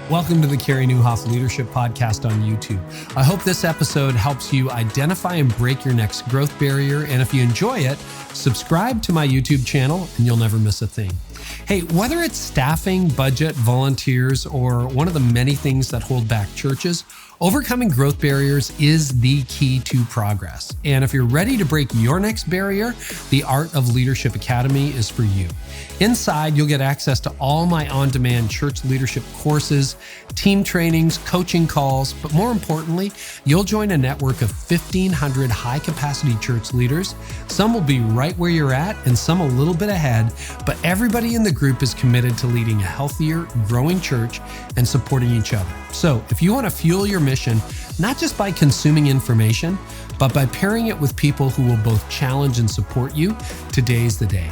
Welcome to the Carey Nieuwhof Leadership Podcast on YouTube. I hope this episode helps you identify and break your next growth barrier. And if you enjoy it, subscribe to my YouTube channel and you'll never miss a thing. Hey, whether it's staffing, budget, volunteers, or one of the many things that hold back churches, overcoming growth barriers is the key to progress. And if you're ready to break your next barrier, the Art of Leadership Academy is for you. Inside, you'll get access to all my on-demand church leadership courses, team trainings, coaching calls, but more importantly, you'll join a network of 1,500 high-capacity church leaders. Some will be right where you're at and some a little bit ahead, but everybody in the group is committed to leading a healthier, growing church and supporting each other. So if you want to fuel your mission, not just by consuming information, but by pairing it with people who will both challenge and support you, today's the day.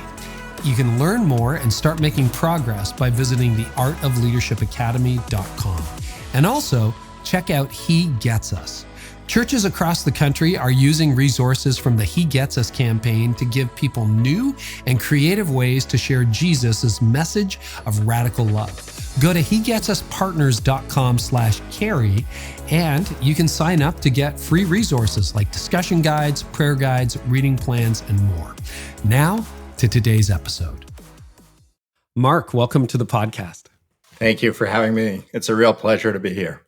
You can learn more and start making progress by visiting theartofleadershipacademy.com. And also, check out He Gets Us. Churches across the country are using resources from the He Gets Us campaign to give people new and creative ways to share Jesus' message of radical love. Go to hegetsuspartners.com/Carey and you can sign up to get free resources like discussion guides, prayer guides, reading plans, and more. Now to today's episode. Marc, welcome to the podcast. Thank you for having me. It's a real pleasure to be here.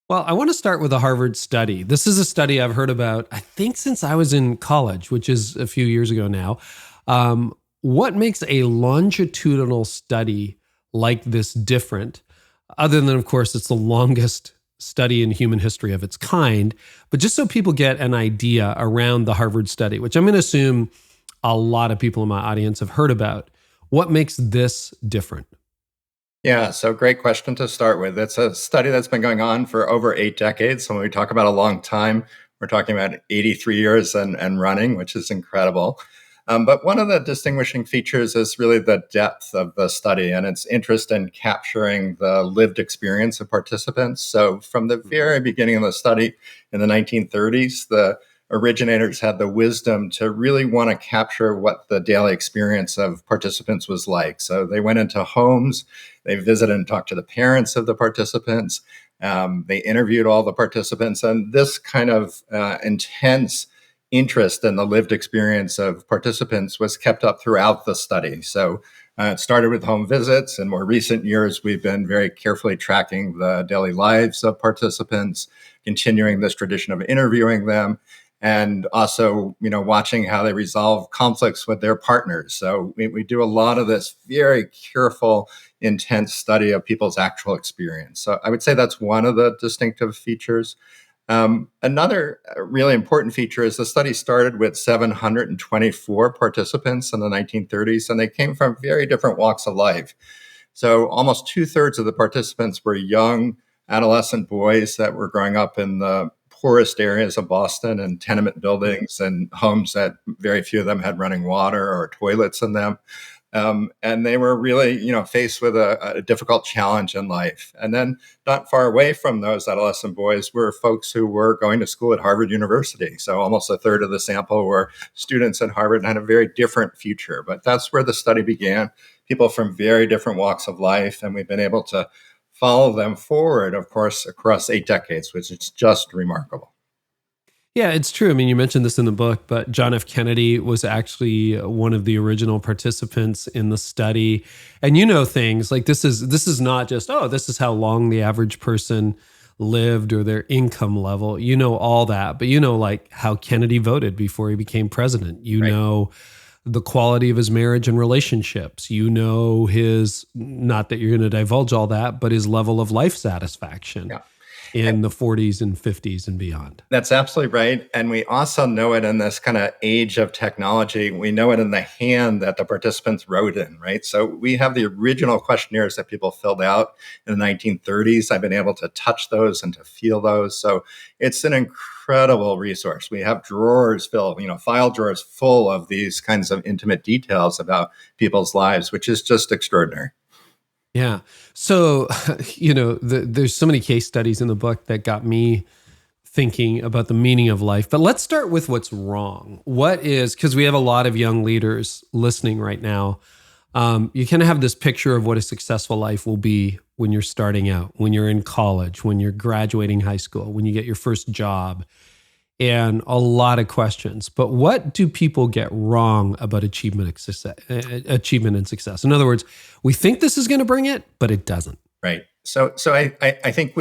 Well, I want to start with a Harvard study. This is a study I've heard about, I think, since I was in college, which is a few years ago now. What makes a longitudinal study like this different? Other than, of course, it's the longest study in human history of its kind. But just so people get an idea around the Harvard study, which I'm going to assume a lot of people in my audience have heard about, what makes this different? Yeah, so great question to start with. It's a study that's been going on for over 8 decades. So when we talk about a long time, we're talking about 83 years and running, which is incredible. But one of the distinguishing features is really the depth of the study and its interest in capturing the lived experience of participants. So from the very beginning of the study in the 1930s, the originators had the wisdom to really want to capture what the daily experience of participants was like. So they went into homes, they visited and talked to the parents of the participants, they interviewed all the participants, and this kind of intense interest in the lived experience of participants was kept up throughout the study. So it started with home visits. In more recent years, we've been very carefully tracking the daily lives of participants, continuing this tradition of interviewing them, and also, watching how they resolve conflicts with their partners. So we do a lot of this very careful, intense study of people's actual experience. So I would say that's one of the distinctive features. Another really important feature is the study started with 724 participants in the 1930s, and they came from very different walks of life. So almost 2/3 of the participants were young adolescent boys that were growing up in the poorest areas of Boston and tenement buildings and homes that very few of them had running water or toilets in them. And they were really, faced with a difficult challenge in life. And then not far away from those adolescent boys were folks who were going to school at Harvard University. So almost 1/3 of the sample were students at Harvard and had a very different future. But that's where the study began, people from very different walks of life. And we've been able to follow them forward, of course, across 8 decades, which is just remarkable. Yeah, it's true. I mean, you mentioned this in the book, but John F. Kennedy was actually one of the original participants in the study. And things like this is not just, this is how long the average person lived or their income level. All that, but like how Kennedy voted before he became president. Right. The quality of his marriage and relationships, his, not that you're going to divulge all that, but his level of life satisfaction. Yeah. In the 40s and 50s and beyond. That's absolutely right. And we also know it in this kind of age of technology. We know it in the hand that the participants wrote in, right? So we have the original questionnaires that people filled out in the 1930s. I've been able to touch those and to feel those. So it's an incredible resource. We have drawers filled, file drawers full of these kinds of intimate details about people's lives, which is just extraordinary. Yeah. So, there's so many case studies in the book that got me thinking about the meaning of life. But let's start with what's wrong. Because we have a lot of young leaders listening right now. You kind of have this picture of what a successful life will be when you're starting out, when you're in college, when you're graduating high school, when you get your first job, and a lot of questions. But what do people get wrong about achievement and success? In other words, we think this is going to bring it, but it doesn't. Right. So I think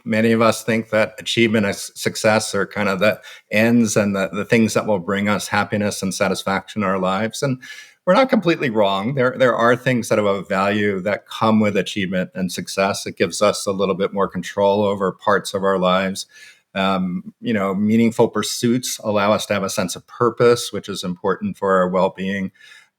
many of us think that achievement and success are kind of the ends and the things that will bring us happiness and satisfaction in our lives. And we're not completely wrong. There are things that have a value that come with achievement and success. It gives us a little bit more control over parts of our lives. Meaningful pursuits allow us to have a sense of purpose, which is important for our well-being.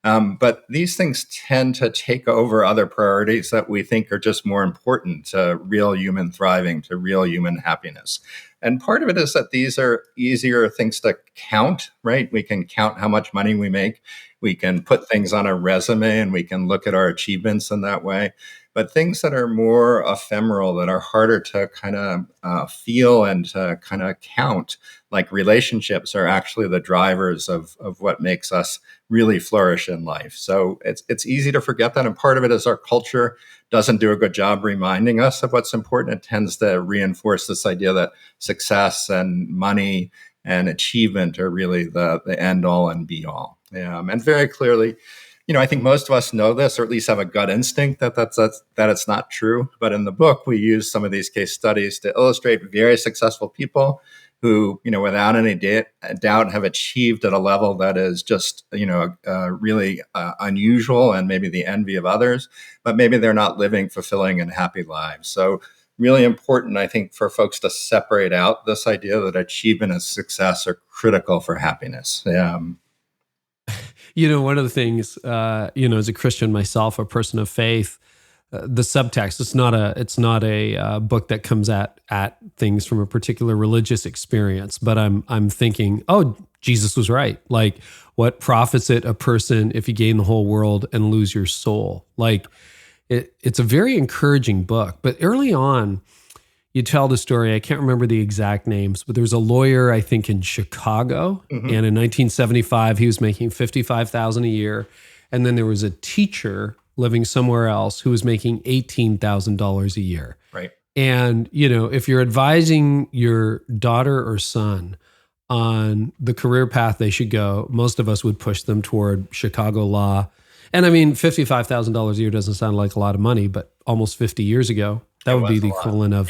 But these things tend to take over other priorities that we think are just more important to real human thriving, to real human happiness. And part of it is that these are easier things to count, right? We can count how much money we make. We can put things on a resume and we can look at our achievements in that way. But things that are more ephemeral, that are harder to kind of feel and to kind of count, like relationships, are actually the drivers of what makes us really flourish in life. So it's easy to forget that. And part of it is our culture doesn't do a good job reminding us of what's important. It tends to reinforce this idea that success and money and achievement are really the end all and be all. And very clearly, I think most of us know this, or at least have a gut instinct that it's not true. But in the book, we use some of these case studies to illustrate very successful people who, without any doubt, have achieved at a level that is just, really unusual and maybe the envy of others. But maybe they're not living fulfilling and happy lives. So really important, I think, for folks to separate out this idea that achievement and success are critical for happiness. One of the things, as a Christian myself, a person of faith, the subtext, it's not a book that comes at things from a particular religious experience, but I'm thinking, oh, Jesus was right. Like, what profits it a person if you gain the whole world and lose your soul? Like, it's a very encouraging book. But early on, you tell the story, I can't remember the exact names, but there was a lawyer, I think, in Chicago. Mm-hmm. And in 1975, he was making $55,000 a year. And then there was a teacher living somewhere else who was making $18,000 a year. Right. And, if you're advising your daughter or son on the career path they should go, most of us would push them toward Chicago law. And I mean, $55,000 a year doesn't sound like a lot of money, but almost 50 years ago, that would be the equivalent of,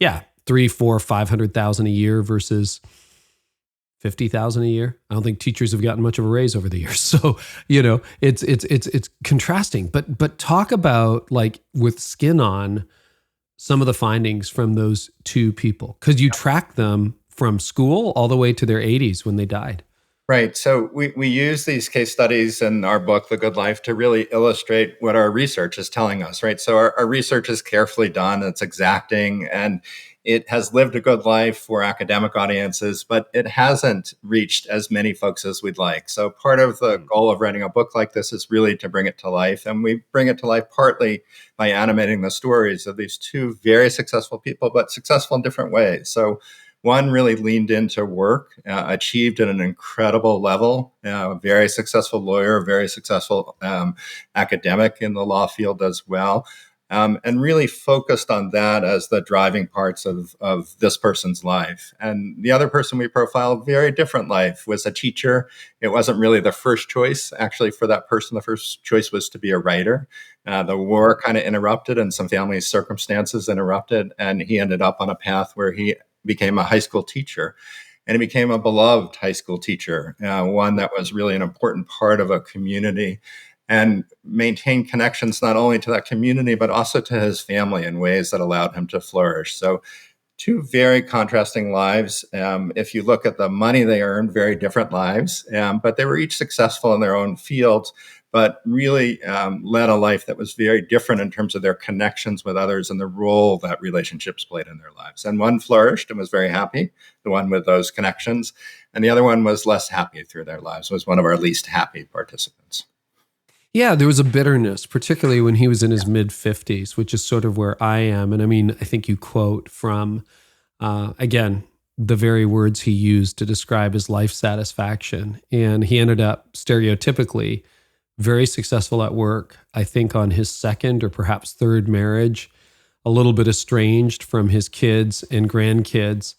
$300,000, $400,000, $500,000 a year versus $50,000 a year. I don't think teachers have gotten much of a raise over the years. So, it's contrasting, but talk about, like, with skin on, some of the findings from those two people, because you track them from school all the way to their 80s when they died. Right. So we use these case studies in our book, The Good Life, to really illustrate what our research is telling us, right? So our research is carefully done, it's exacting, and it has lived a good life for academic audiences, but it hasn't reached as many folks as we'd like. So part of the goal of writing a book like this is really to bring it to life. And we bring it to life partly by animating the stories of these two very successful people, but successful in different ways. So one really leaned into work, achieved at an incredible level, very successful lawyer, very successful academic in the law field as well, and really focused on that as the driving parts of this person's life. And the other person we profiled, very different life, was a teacher. It wasn't really the first choice. Actually, for that person, the first choice was to be a writer. The war kind of interrupted and some family circumstances interrupted, and he ended up on a path where he became a high school teacher, and he became a beloved high school teacher, one that was really an important part of a community, and maintained connections not only to that community, but also to his family in ways that allowed him to flourish. So two very contrasting lives. If you look at the money they earned, very different lives, but they were each successful in their own fields, but really led a life that was very different in terms of their connections with others and the role that relationships played in their lives. And one flourished and was very happy, the one with those connections, and the other one was less happy through their lives, was one of our least happy participants. Yeah, there was a bitterness, particularly when he was in his mid-50s, which is sort of where I am. And I mean, I think you quote from, again, the very words he used to describe his life satisfaction. And he ended up stereotypically very successful at work, I think on his second or perhaps third marriage, a little bit estranged from his kids and grandkids.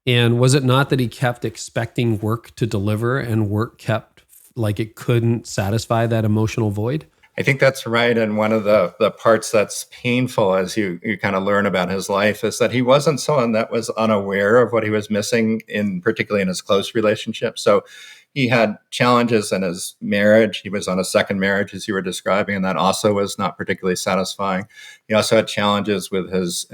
And was it not that he kept expecting work to deliver and work kept like it couldn't satisfy that emotional void? I think that's right. And one of the parts that's painful as you kind of learn about his life is that he wasn't someone that was unaware of what he was missing, particularly in his close relationships. So he had challenges in his marriage. He was on a second marriage, as you were describing, and that also was not particularly satisfying. He also had challenges with his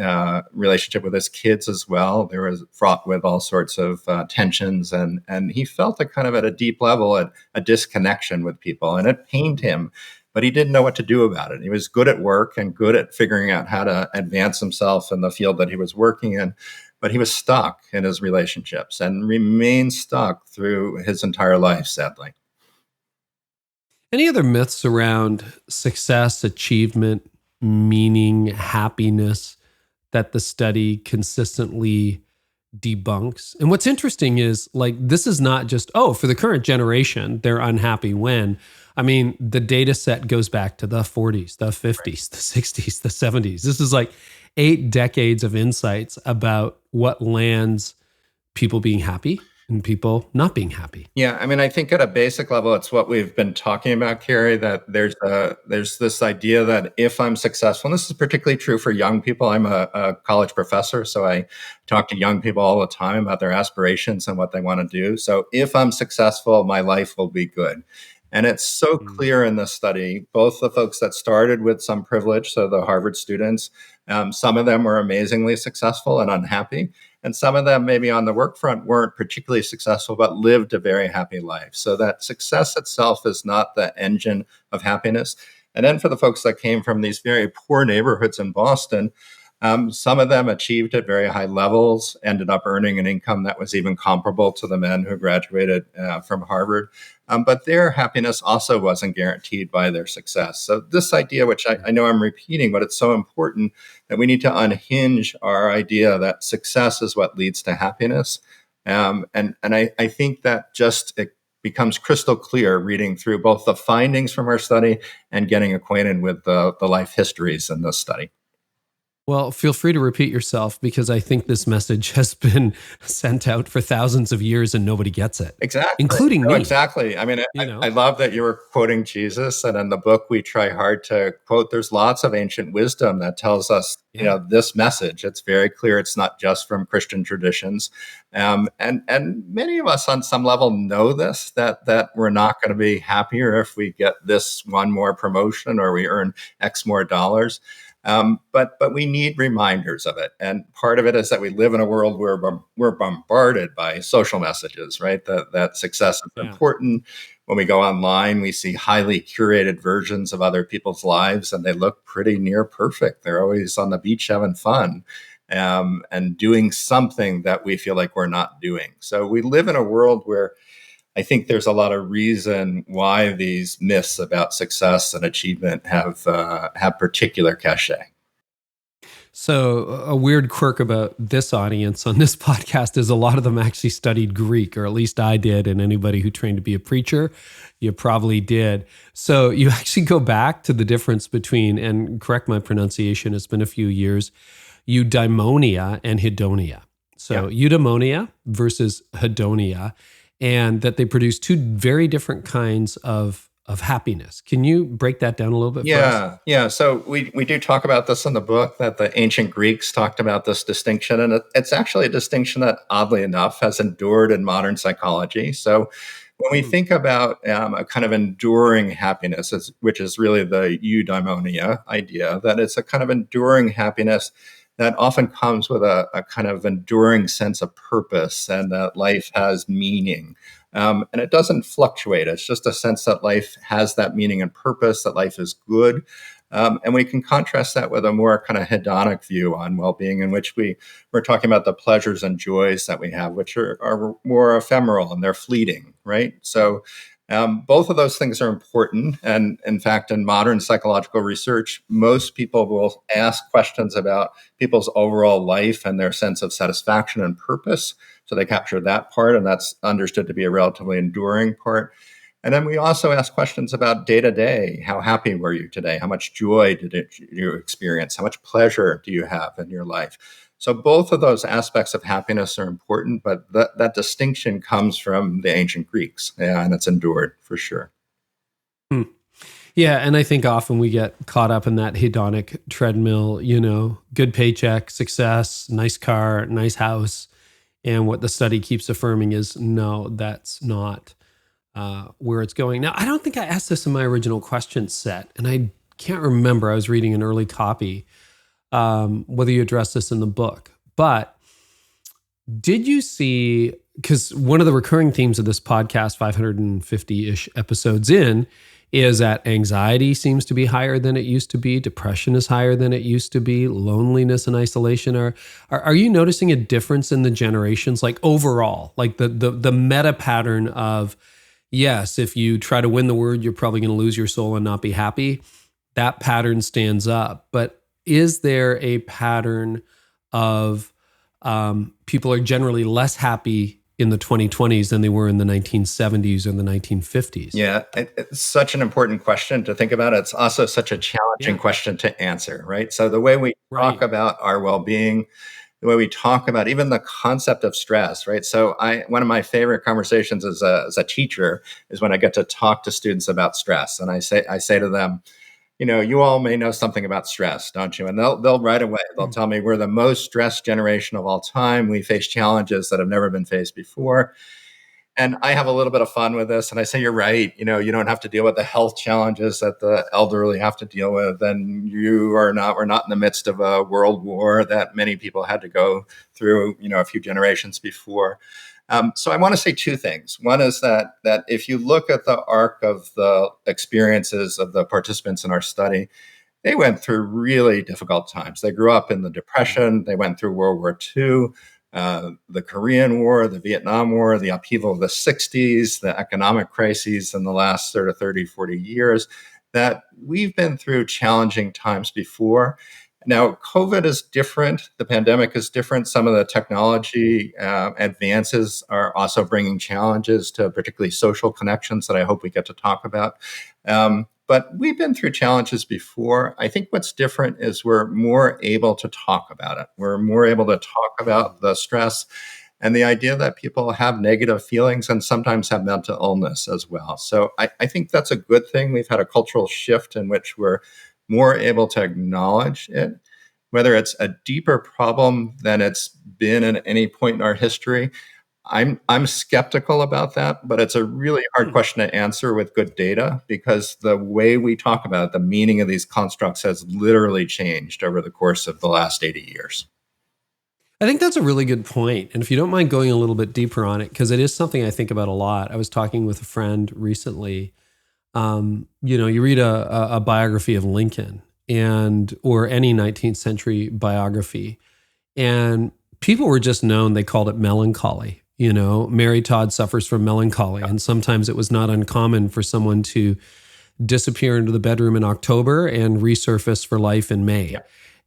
relationship with his kids as well. There was fraught with all sorts of tensions, and he felt at a deep level a disconnection with people, and it pained him. But he didn't know what to do about it. He was good at work and good at figuring out how to advance himself in the field that he was working in. But he was stuck in his relationships and remained stuck through his entire life, sadly. Any other myths around success, achievement, meaning, happiness that the study consistently debunks? And what's interesting is this is not just, for the current generation, they're unhappy when. I mean, the data set goes back to the 40s, the 50s, the 60s, the 70s. This is 8 decades of insights about what lands people being happy and people not being happy. Yeah, I mean, I think at a basic level, it's what we've been talking about, Carey, that there's this idea that if I'm successful, and this is particularly true for young people. I'm a college professor, so I talk to young people all the time about their aspirations and what they want to do. So if I'm successful, my life will be good. And it's so clear in this study, both the folks that started with some privilege, so the Harvard students, some of them were amazingly successful and unhappy. And some of them maybe on the work front weren't particularly successful, but lived a very happy life. So that success itself is not the engine of happiness. And then for the folks that came from these very poor neighborhoods in Boston, some of them achieved at very high levels, ended up earning an income that was even comparable to the men who graduated from Harvard. But their happiness also wasn't guaranteed by their success. So this idea, which I know I'm repeating, but it's so important that we need to unhinge our idea that success is what leads to happiness. And I think that it becomes crystal clear reading through both the findings from our study and getting acquainted with the life histories in this study. Well, feel free to repeat yourself because I think this message has been sent out for thousands of years and nobody gets it. Exactly. Including me. Exactly. I mean, I love that you were quoting Jesus. And in the book, we try hard to quote, there's lots of ancient wisdom that tells us, this message. It's very clear. It's not just from Christian traditions. And many of us on some level know this, that we're not going to be happier if we get this one more promotion or we earn X more dollars. But we need reminders of it. And part of it is that we live in a world where we're bombarded by social messages, right? That success is important. When we go online, we see highly curated versions of other people's lives, and they look pretty near perfect. They're always on the beach having fun and doing something that we feel like we're not doing. So we live in a world where I think there's a lot of reason why these myths about success and achievement have particular cachet. So a weird quirk about this audience on this podcast is a lot of them actually studied Greek, or at least I did, and anybody who trained to be a preacher, you probably did. So you actually go back to the difference between, and correct my pronunciation, it's been a few years, eudaimonia and hedonia. So eudaimonia versus hedonia, and that they produce two very different kinds of happiness. Can you break that down a little bit for us? Yeah. So we do talk about this in the book, that the ancient Greeks talked about this distinction. And it's actually a distinction that, oddly enough, has endured in modern psychology. So when we think about a kind of enduring happiness, which is really the eudaimonia idea, that it's a kind of enduring happiness that often comes with a kind of enduring sense of purpose and that life has meaning. And it doesn't fluctuate. It's just a sense that life has that meaning and purpose, that life is good. And we can contrast that with a more kind of hedonic view on well-being, in which we're talking about the pleasures and joys that we have, which are more ephemeral and they're fleeting, right? So both of those things are important. And in fact, in modern psychological research, most people will ask questions about people's overall life and their sense of satisfaction and purpose. So they capture that part, and that's understood to be a relatively enduring part. And then we also ask questions about day to day. How happy were you today? How much joy did you experience? How much pleasure do you have in your life? So both of those aspects of happiness are important, but that distinction comes from the ancient Greeks, and it's endured for sure. Hmm. Yeah, and I think often we get caught up in that hedonic treadmill, good paycheck, success, nice car, nice house. And what the study keeps affirming is, no, that's not where it's going. Now, I don't think I asked this in my original question set, and I can't remember. I was reading an early copy, whether you addressed this in the book. But did you see, because one of the recurring themes of this podcast, 550-ish episodes in, is that anxiety seems to be higher than it used to be. Depression is higher than it used to be. Loneliness and isolation are you noticing a difference in the generations, like overall, like the meta pattern of, yes, if you try to win the word, you're probably going to lose your soul and not be happy. That pattern stands up. But is there a pattern of people are generally less happy in the 2020s than they were in the 1970s or the 1950s? Yeah, it's such an important question to think about. It's also such a challenging question to answer, right? So the way we talk about our well-being, the way we talk about even the concept of stress, right? So one of my favorite conversations as a teacher is when I get to talk to students about stress. And I say to them, you all may know something about stress, don't you? And they'll right away, they'll tell me we're the most stressed generation of all time. We face challenges that have never been faced before. And I have a little bit of fun with this. And I say, you're right. You don't have to deal with the health challenges that the elderly have to deal with. And we're not in the midst of a world war that many people had to go through, a few generations before. So I want to say two things. One is that if you look at the arc of the experiences of the participants in our study, they went through really difficult times. They grew up in the Depression. They went through World War II, the Korean War, the Vietnam War, the upheaval of the 60s, the economic crises in the last sort of 30, 40 years, that we've been through challenging times before. Now, COVID is different. The pandemic is different. Some of the technology advances are also bringing challenges to particularly social connections that I hope we get to talk about. But we've been through challenges before. I think what's different is we're more able to talk about it. We're more able to talk about the stress and the idea that people have negative feelings and sometimes have mental illness as well. So I think that's a good thing. We've had a cultural shift in which we're more able to acknowledge it, whether it's a deeper problem than it's been at any point in our history. I'm skeptical about that, but it's a really hard question to answer with good data because the way we talk about it, the meaning of these constructs has literally changed over the course of the last 80 years. I think that's a really good point. And if you don't mind going a little bit deeper on it, because it is something I think about a lot. I was talking with a friend recently. You read a biography of Lincoln or any 19th century biography, and people were just known, they called it melancholy. Mary Todd suffers from melancholy. And sometimes it was not uncommon for someone to disappear into the bedroom in October and resurface for life in May. Yeah.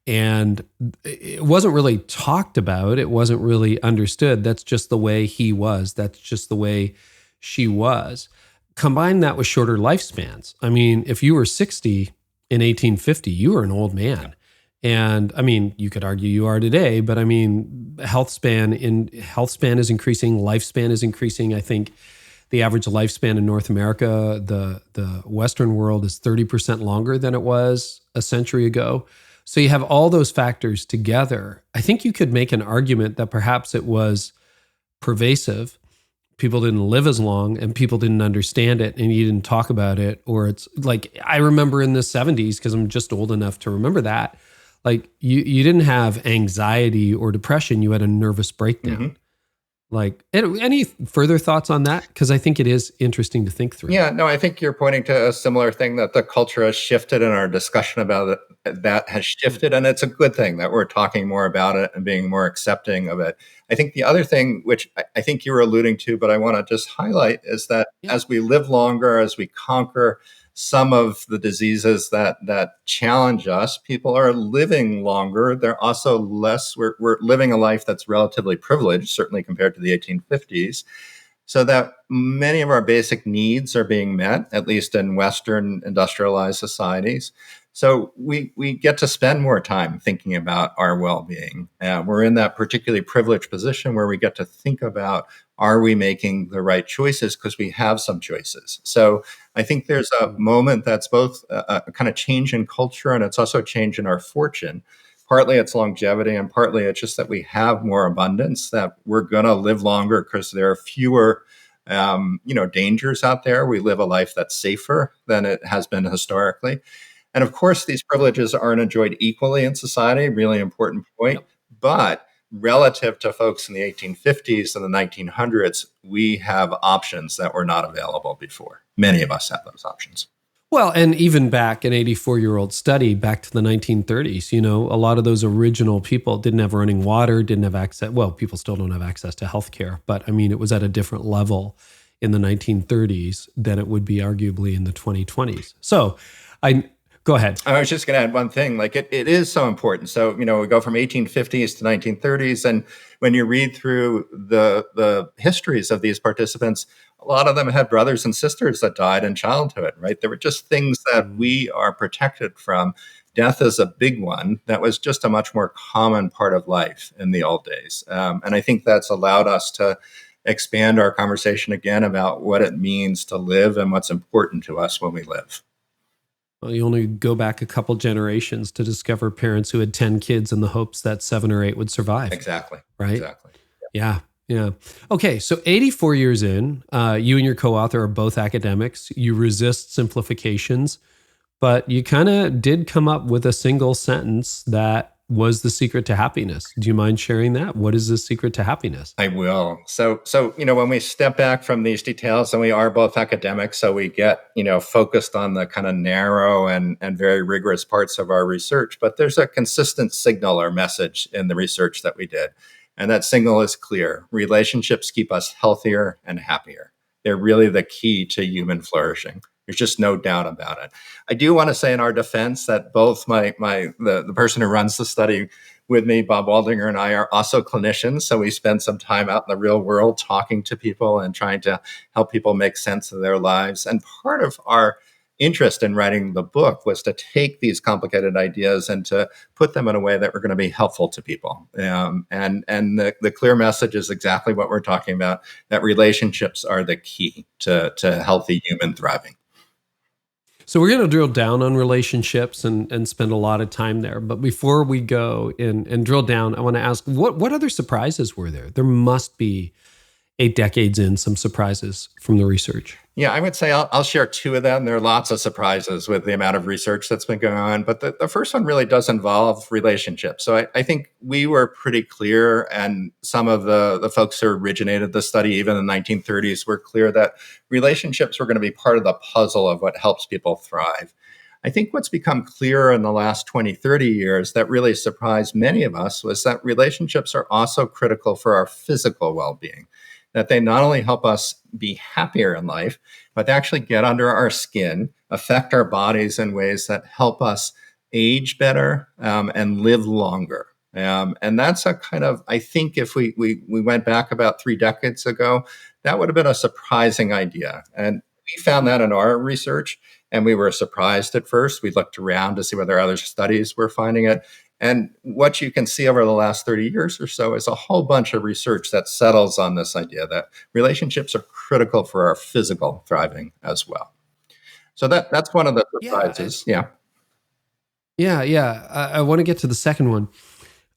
And it wasn't really talked about. It wasn't really understood. That's just the way he was. That's just the way she was. Combine that with shorter lifespans. I mean, if you were 60 in 1850, you were an old man. And I mean, you could argue you are today, but I mean, health span is increasing, lifespan is increasing. I think the average lifespan in North America, the Western world, is 30% longer than it was a century ago. So you have all those factors together. I think you could make an argument that perhaps it was pervasive. People didn't live as long and people didn't understand it and you didn't talk about it. Or it's like, I remember in the 70s, because I'm just old enough to remember that, like you didn't have anxiety or depression, you had a nervous breakdown. Mm-hmm. Like, any further thoughts on that? Because I think it is interesting to think through. Yeah, no, I think you're pointing to a similar thing, that the culture has shifted and our discussion about it, that has shifted. And it's a good thing that we're talking more about it and being more accepting of it. I think the other thing, which I think you were alluding to, but I want to just highlight, is that as we live longer, as we conquer some of the diseases that challenge us, people are living longer. They're also less, we're living a life that's relatively privileged, certainly compared to the 1850s. so that many of our basic needs are being met, at least in Western industrialized societies. So we get to spend more time thinking about our well-being. We're in that particularly privileged position where we get to think about, are we making the right choices, because we have some choices. So I think there's a moment that's both a kind of change in culture, and it's also a change in our fortune. Partly it's longevity, and partly it's just that we have more abundance, that we're going to live longer because there are fewer dangers out there. We live a life that's safer than it has been historically. And of course, these privileges aren't enjoyed equally in society, really important point. Yep. But relative to folks in the 1850s and the 1900s, we have options that were not available before. Many of us have those options. Well, and even back an 84-year-old study back to the 1930s, a lot of those original people didn't have running water, didn't have access. Well, people still don't have access to healthcare, but I mean, it was at a different level in the 1930s than it would be arguably in the 2020s. So go ahead. I was just going to add one thing. Like it is so important. So, we go from 1850s to 1930s. And when you read through the histories of these participants, a lot of them had brothers and sisters that died in childhood, right? There were just things that we are protected from. Death is a big one. That was just a much more common part of life in the old days. And I think that's allowed us to expand our conversation again about what it means to live and what's important to us when we live. Well, you only go back a couple generations to discover parents who had 10 kids in the hopes that 7 or 8 would survive. Exactly. Right? Exactly. Yeah. Okay, so 84 years in, you and your co-author are both academics. You resist simplifications, but you kind of did come up with a single sentence that was the secret to happiness. Do you mind sharing that? What is the secret to happiness? I will. So when we step back from these details, and we are both academics, so we get, focused on the kind of narrow and very rigorous parts of our research, but there's a consistent signal or message in the research that we did. And that signal is clear. Relationships keep us healthier and happier. They're really the key to human flourishing. There's just no doubt about it. I do want to say in our defense that both the person who runs the study with me, Bob Waldinger, and I are also clinicians. So we spend some time out in the real world talking to people and trying to help people make sense of their lives. And part of our interest in writing the book was to take these complicated ideas and to put them in a way that were going to be helpful to people. And the clear message is exactly what we're talking about, that relationships are the key to healthy human thriving. So we're going to drill down on relationships and spend a lot of time there. But before we go and drill down, I want to ask, what other surprises were there? There must be 8 decades in some surprises from the research. Yeah, I would say I'll share 2 of them. There are lots of surprises with the amount of research that's been going on. But the first one really does involve relationships. So I think we were pretty clear, and some of the folks who originated the study, even in the 1930s, were clear that relationships were going to be part of the puzzle of what helps people thrive. I think what's become clearer in the last 20, 30 years that really surprised many of us was that relationships are also critical for our physical well-being. That they not only help us be happier in life, but they actually get under our skin, affect our bodies in ways that help us age better and live longer. And that's a kind of, I think if we went back about 3 decades ago, that would have been a surprising idea. And we found that in our research, and we were surprised at first. We looked around to see whether other studies were finding it. And what you can see over the last 30 years or so is a whole bunch of research that settles on this idea that relationships are critical for our physical thriving as well. So that's one of the surprises. Yeah. I want to get to the second one.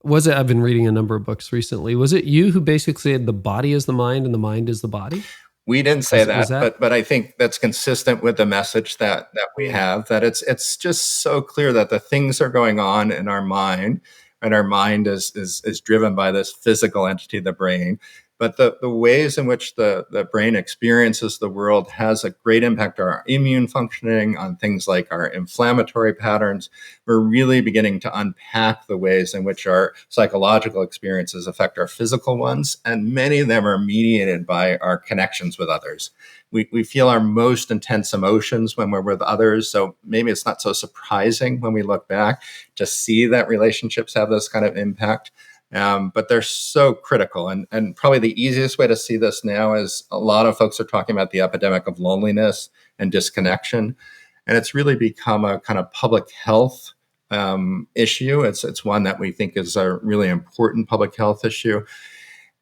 I've been reading a number of books recently. Was it you who basically said the body is the mind and the mind is the body? We didn't say that, but I think that's consistent with the message that we have, that it's just so clear that the things are going on in our mind, and our mind is driven by this physical entity, the brain. But the ways in which the brain experiences the world has a great impact on our immune functioning, on things like our inflammatory patterns. We're really beginning to unpack the ways in which our psychological experiences affect our physical ones. And many of them are mediated by our connections with others. We feel our most intense emotions when we're with others. So maybe it's not so surprising when we look back to see that relationships have this kind of impact. But they're so critical. And probably the easiest way to see this now is a lot of folks are talking about the epidemic of loneliness and disconnection. And it's really become a kind of public health issue. It's one that we think is a really important public health issue.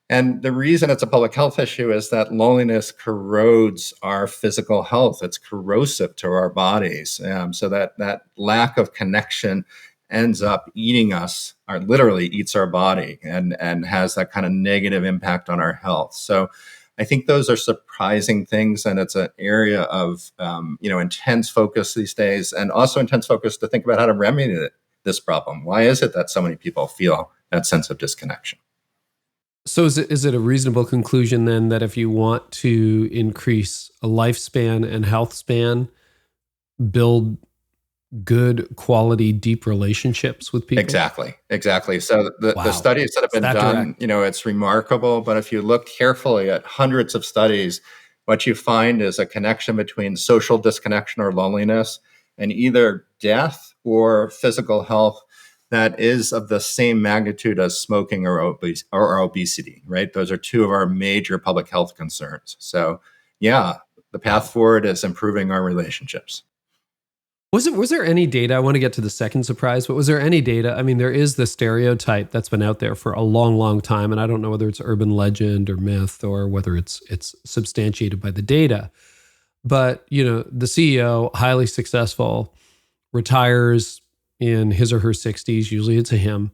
And the reason it's a public health issue is that loneliness corrodes our physical health. It's corrosive to our bodies. So that lack of connection ends up eating us, or literally eats our body, and has that kind of negative impact on our health. So I think those are surprising things, and it's an area of intense focus these days, and also intense focus to think about how to remedy this problem. Why is it that so many people feel that sense of disconnection? So is it a reasonable conclusion then that if you want to increase a lifespan and health span, build good quality, deep relationships with people? Exactly. So the studies that have been done, it's remarkable. But if you look carefully at hundreds of studies, what you find is a connection between social disconnection or loneliness and either death or physical health that is of the same magnitude as smoking or obesity, right? Those are two of our major public health concerns. So yeah, the path forward is improving our relationships. Was there any data? I want to get to the second surprise, but was there any data? I mean, there is the stereotype that's been out there for a long, long time, and I don't know whether it's urban legend or myth or whether it's substantiated by the data. But, the CEO, highly successful, retires in his or her 60s, usually it's a him,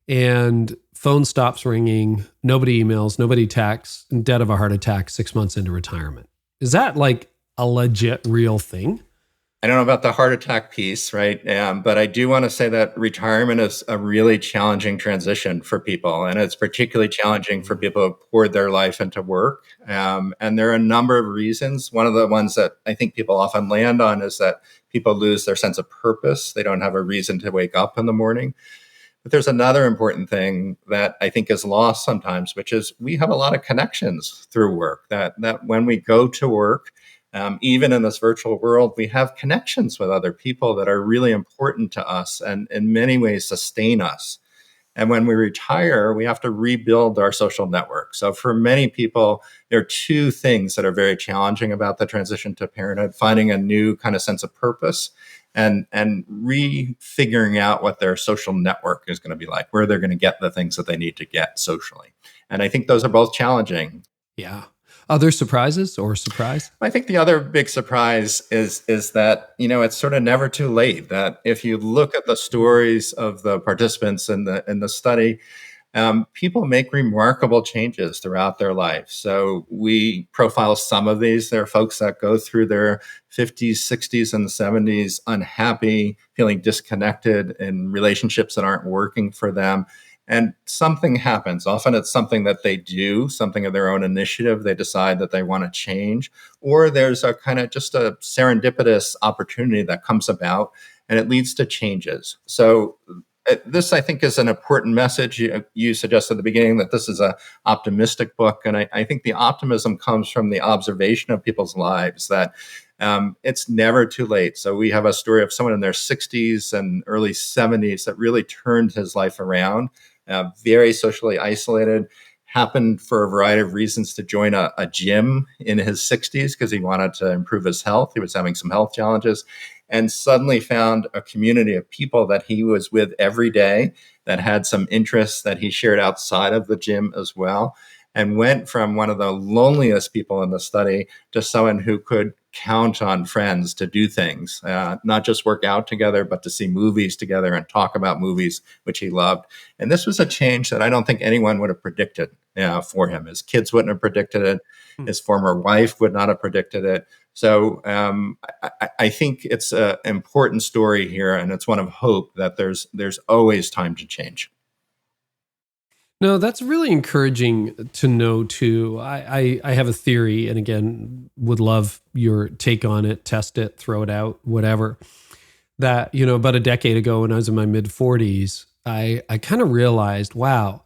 and phone stops ringing, nobody emails, nobody texts, and dead of a heart attack 6 months into retirement. Is that like a legit real thing? I don't know about the heart attack piece, right? But I do want to say that retirement is a really challenging transition for people. And it's particularly challenging for people who poured their life into work. And there are a number of reasons. One of the ones that I think people often land on is that people lose their sense of purpose. They don't have a reason to wake up in the morning. But there's another important thing that I think is lost sometimes, which is we have a lot of connections through work, that when we go to work, even in this virtual world, we have connections with other people that are really important to us and in many ways sustain us. And when we retire, we have to rebuild our social network. So for many people, there are two things that are very challenging about the transition to parenthood: finding a new kind of sense of purpose and refiguring out what their social network is going to be like, where they're going to get the things that they need to get socially. And I think those are both challenging. Yeah. Other surprises or surprise? I think the other big surprise is that, it's sort of never too late. That if you look at the stories of the participants in the study, people make remarkable changes throughout their life. So we profile some of these. There are folks that go through their 50s, 60s, and 70s unhappy, feeling disconnected in relationships that aren't working for them. And something happens. Often it's something that they do, something of their own initiative. They decide that they want to change, or there's a kind of just a serendipitous opportunity that comes about and it leads to changes. So this, I think, is an important message. You suggested at the beginning that this is an optimistic book. And I think the optimism comes from the observation of people's lives, that it's never too late. So we have a story of someone in their 60s and early 70s that really turned his life around. Very socially isolated, happened for a variety of reasons to join a gym in his 60s because he wanted to improve his health. He was having some health challenges, and suddenly found a community of people that he was with every day that had some interests that he shared outside of the gym as well, and went from one of the loneliest people in the study to someone who could count on friends to do things, not just work out together, but to see movies together and talk about movies, which he loved. And this was a change that I don't think anyone would have predicted for him. His kids wouldn't have predicted it. His former wife would not have predicted it. So I think it's an important story here, and it's one of hope that there's always time to change. No, that's really encouraging to know too. I have a theory, and again, would love your take on it, test it, throw it out, whatever. That, about a decade ago when I was in my mid 40s, I kind of realized, wow,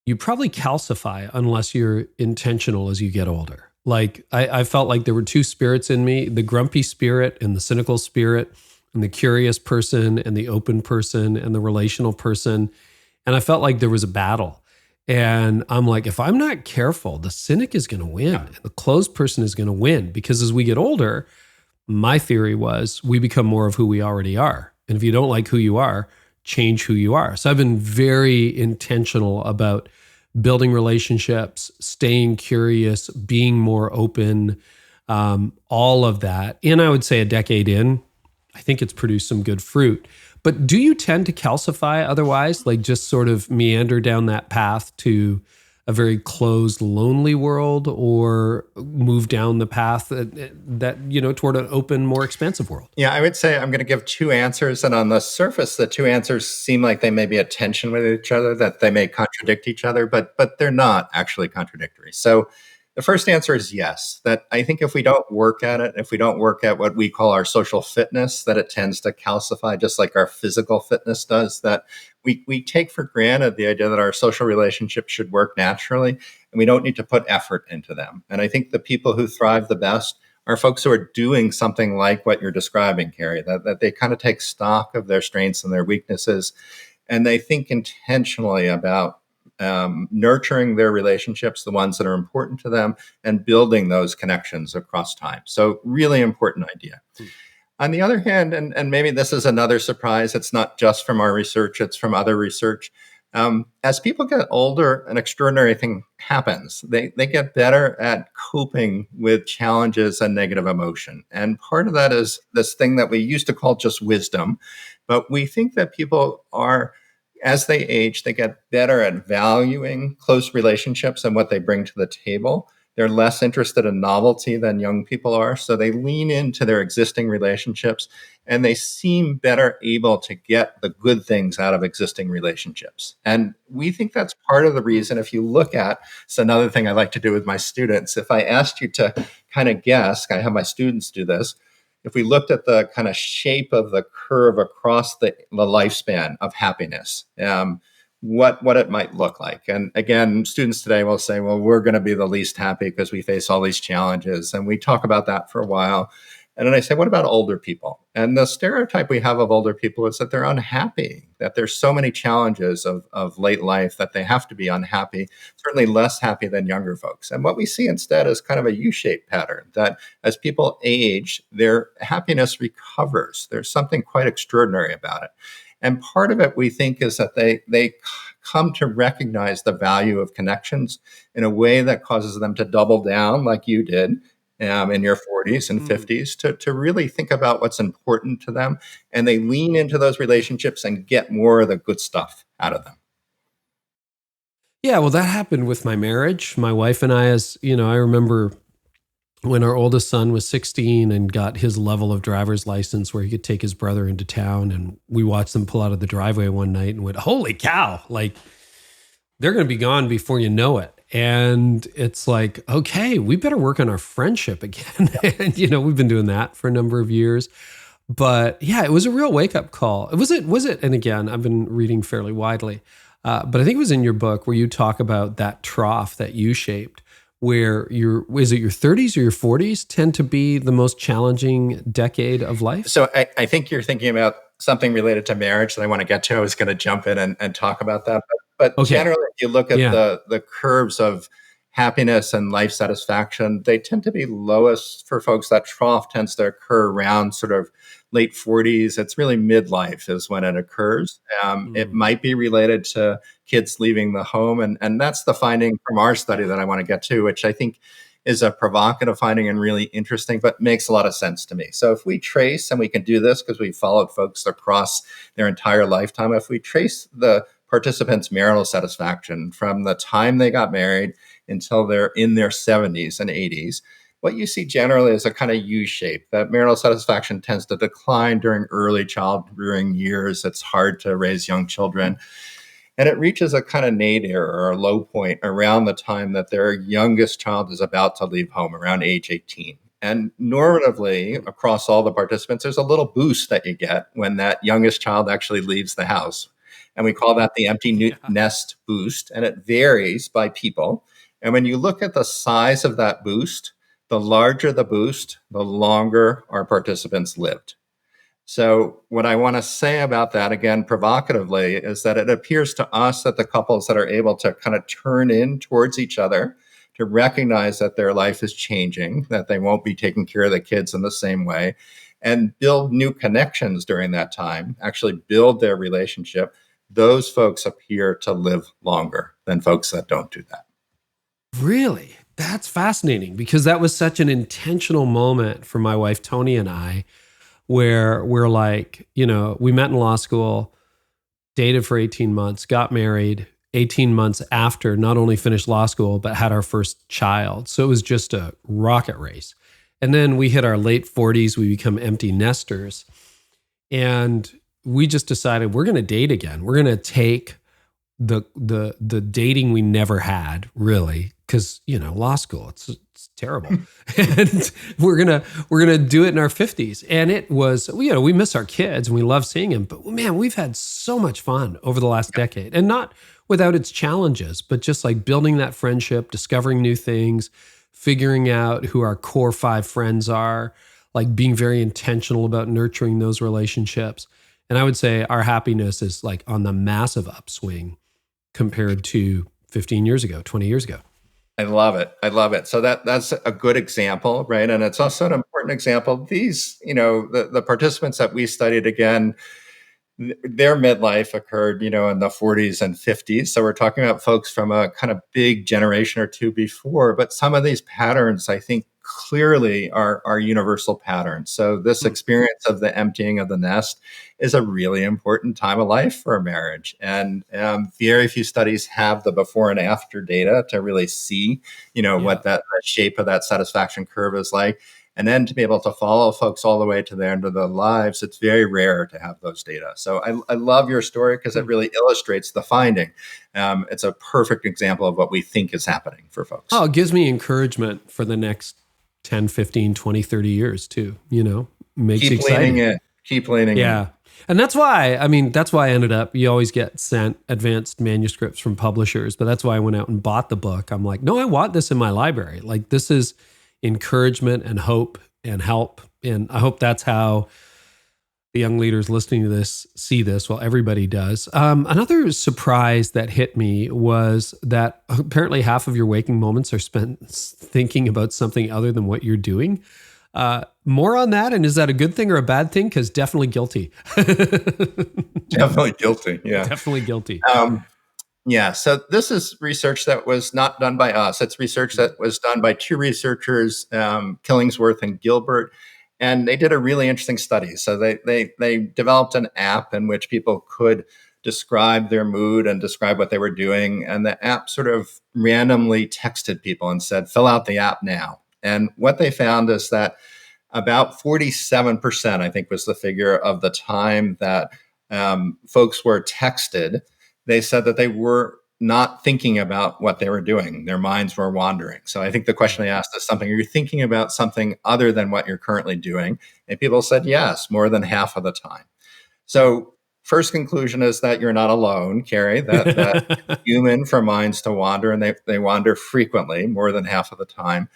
you probably calcify unless you're intentional as you get older. Like I felt like there were two spirits in me, the grumpy spirit and the cynical spirit, and the curious person and the open person and the relational person. And I felt like there was a battle. And I'm like, if I'm not careful, the cynic is going to win. And the closed person is going to win, because as we get older, my theory was we become more of who we already are. And if you don't like who you are, change who you are. So I've been very intentional about building relationships, staying curious, being more open, all of that. And I would say a decade in, I think it's produced some good fruit. But do you tend to calcify otherwise, like just sort of meander down that path to a very closed, lonely world, or move down the path that toward an open, more expansive world? Yeah, I would say I'm going to give two answers. And on the surface, the two answers seem like they may be at tension with each other, that they may contradict each other, but they're not actually contradictory. So the first answer is yes, that I think if we don't work at it, if we don't work at what we call our social fitness, that it tends to calcify just like our physical fitness does, that we take for granted the idea that our social relationships should work naturally and we don't need to put effort into them. And I think the people who thrive the best are folks who are doing something like what you're describing, Carey, that they kind of take stock of their strengths and their weaknesses, and they think intentionally about nurturing their relationships, the ones that are important to them, and building those connections across time. So really important idea. On the other hand, and maybe this is another surprise, it's not just from our research, it's from other research. As people get older, an extraordinary thing happens. They get better at coping with challenges and negative emotion. And part of that is this thing that we used to call just wisdom. But we think that people are, as they age, they get better at valuing close relationships and what they bring to the table. They're less interested in novelty than young people are. So they lean into their existing relationships and they seem better able to get the good things out of existing relationships. And we think that's part of the reason. If you look at, it's another thing I like to do with my students. If I asked you to kind of guess, I have my students do this. If we looked at the kind of shape of the curve across the lifespan of happiness, what it might look like. And again, students today will say, well, we're going to be the least happy because we face all these challenges. And we talk about that for a while. And then I say, what about older people? And the stereotype we have of older people is that they're unhappy, that there's so many challenges of late life that they have to be unhappy, certainly less happy than younger folks. And what we see instead is kind of a U-shaped pattern, that as people age, their happiness recovers. There's something quite extraordinary about it. And part of it, we think, is that they come to recognize the value of connections in a way that causes them to double down, like you did in your 40s and 50s, to really think about what's important to them. And they lean into those relationships and get more of the good stuff out of them. Yeah, well, that happened with my marriage. My wife and I, I remember when our oldest son was 16 and got his level of driver's license where he could take his brother into town, and we watched them pull out of the driveway one night and went, holy cow, like they're going to be gone before you know it. And it's like, okay, we better work on our friendship again. And, we've been doing that for a number of years. But yeah, it was a real wake-up call. Was it? And again, I've been reading fairly widely. But I think it was in your book where you talk about that trough that you shaped, where is it your 30s or your 40s tend to be the most challenging decade of life? So I think you're thinking about something related to marriage that I want to get to. I was going to jump in and talk about that. But okay. Generally, if you look at the curves of happiness and life satisfaction, they tend to be lowest for folks. That trough tends to occur around sort of late 40s. It's really midlife is when it occurs. It might be related to kids leaving the home. And that's the finding from our study that I want to get to, which I think is a provocative finding and really interesting, but makes a lot of sense to me. So if we trace, and we can do this because we followed folks across their entire lifetime, if we trace the participants' marital satisfaction from the time they got married until they're in their 70s and 80s, what you see generally is a kind of U-shape. That marital satisfaction tends to decline during early child rearing years. It's hard to raise young children. And it reaches a kind of nadir or a low point around the time that their youngest child is about to leave home, around age 18. And normatively, across all the participants, there's a little boost that you get when that youngest child actually leaves the house. And we call that the empty nest boost. And it varies by people. And when you look at the size of that boost, the larger the boost, the longer our participants lived. So what I want to say about that, again, provocatively, is that it appears to us that the couples that are able to kind of turn in towards each other, to recognize that their life is changing, that they won't be taking care of the kids in the same way, and build new connections during that time, actually build their relationship, those folks appear to live longer than folks that don't do that. Really? That's fascinating, because that was such an intentional moment for my wife, Tony, and I, where we're like, we met in law school, dated for 18 months, got married 18 months after, not only finished law school, but had our first child. So it was just a rocket race. And then we hit our late 40s, we become empty nesters. And we just decided we're going to date again. We're going to take the dating we never had, really, because law school, it's terrible. And we're gonna do it in our 50s. And it was, we miss our kids and we love seeing them, but man, we've had so much fun over the last decade, and not without its challenges, but just like building that friendship, discovering new things, figuring out who our core 5 friends are, like being very intentional about nurturing those relationships. And I would say our happiness is like on the massive upswing compared to 15 years ago, 20 years ago. I love it. I love it. So that's a good example, right? And it's also an important example. These, the participants that we studied, again, their midlife occurred, in the 40s and 50s. So we're talking about folks from a kind of big generation or two before. But some of these patterns, I think, clearly are universal patterns. So this experience of the emptying of the nest is a really important time of life for a marriage. And very few studies have the before and after data to really see, what that shape of that satisfaction curve is like. And then to be able to follow folks all the way to the end of their lives, it's very rare to have those data. So I love your story because it really illustrates the finding. It's a perfect example of what we think is happening for folks. Oh, it gives me encouragement for the next 10, 15, 20, 30 years too, makes Keep it exciting. leaning in. Keep leaning in. Yeah. And that's why I ended up, you always get sent advanced manuscripts from publishers, but that's why I went out and bought the book. I'm like, no, I want this in my library. Like, this is encouragement and hope and help. And I hope that's how the young leaders listening to this see this. Well, everybody does. Another surprise that hit me was that apparently half of your waking moments are spent thinking about something other than what you're doing. More on that, and is that a good thing or a bad thing? Because definitely guilty. Definitely guilty. Yeah. Definitely guilty. Yeah. So this is research that was not done by us. It's research that was done by 2 researchers, Killingsworth and Gilbert. And they did a really interesting study. So they developed an app in which people could describe their mood and describe what they were doing. And the app sort of randomly texted people and said, fill out the app now. And what they found is that about 47%, I think was the figure, of the time that folks were texted, they said that they were not thinking about what they were doing. Their minds were wandering. So I think the question I asked is something, are you thinking about something other than what you're currently doing? And people said yes, more than half of the time. So first conclusion is that you're not alone, Carey, that human for minds to wander, and they wander frequently, more than half of the time.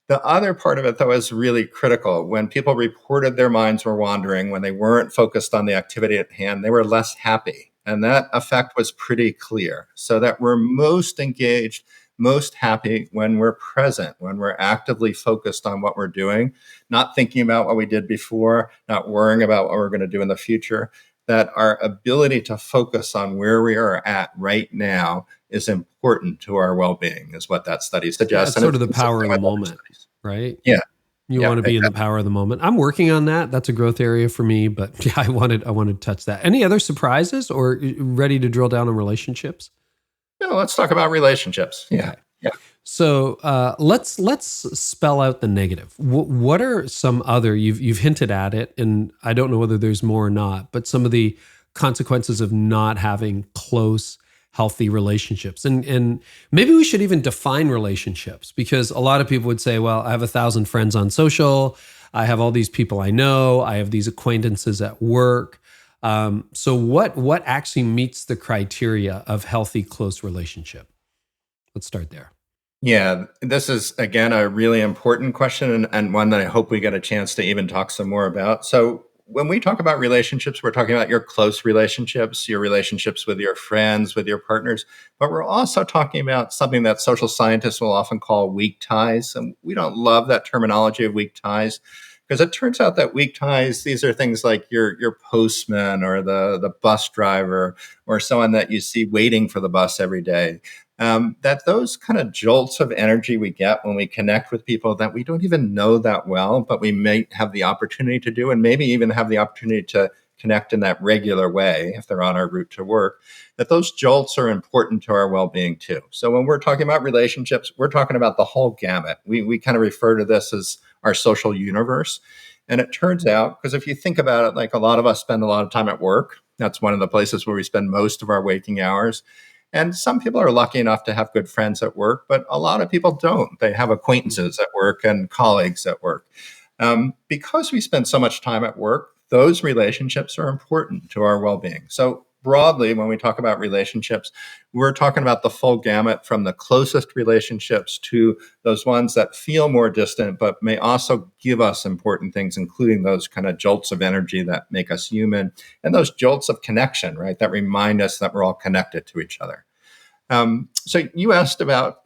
The other part of it, though, is really critical. When people reported their minds were wandering, when they weren't focused on the activity at hand, they were less happy. And that effect was pretty clear. So that we're most engaged, most happy when we're present, when we're actively focused on what we're doing, not thinking about what we did before, not worrying about what we're going to do in the future. That our ability to focus on where we are at right now is important to our well-being, is what that study suggests. It's sort of the power of the moment, right? Yeah. You want to be in the power of the moment. I'm working on that. That's a growth area for me, but yeah, I wanted to touch that. Any other surprises, or ready to drill down on relationships? No, let's talk about relationships. Yeah. Okay. Yeah. So let's spell out the negative. What are some other, you've hinted at it, and I don't know whether there's more or not, but some of the consequences of not having close, healthy relationships. And maybe we should even define relationships, because a lot of people would say, well, I have 1,000 friends on social. I have all these people I know. I have these acquaintances at work. So what actually meets the criteria of healthy, close relationship? Let's start there. Yeah, this is, again, a really important question, and one that I hope we get a chance to even talk some more about. So when we talk about relationships, we're talking about your close relationships, your relationships with your friends, with your partners, but we're also talking about something that social scientists will often call weak ties. And we don't love that terminology of weak ties because it turns out that weak ties, these are things like your postman or the bus driver or someone that you see waiting for the bus every day. That those kind of jolts of energy we get when we connect with people that we don't even know that well, but we may have the opportunity to do, and maybe even have the opportunity to connect in that regular way if they're on our route to work, that those jolts are important to our well-being too. So when we're talking about relationships, we're talking about the whole gamut. We kind of refer to this as our social universe. And it turns out, because if you think about it, like a lot of us spend a lot of time at work. That's one of the places where we spend most of our waking hours. And some people are lucky enough to have good friends at work, but a lot of people don't. They have acquaintances at work and colleagues at work. Because we spend so much time at work, those relationships are important to our well-being. So broadly, when we talk about relationships, we're talking about the full gamut from the closest relationships to those ones that feel more distant, but may also give us important things, including those kind of jolts of energy that make us human and those jolts of connection, right? That remind us that we're all connected to each other. So you asked about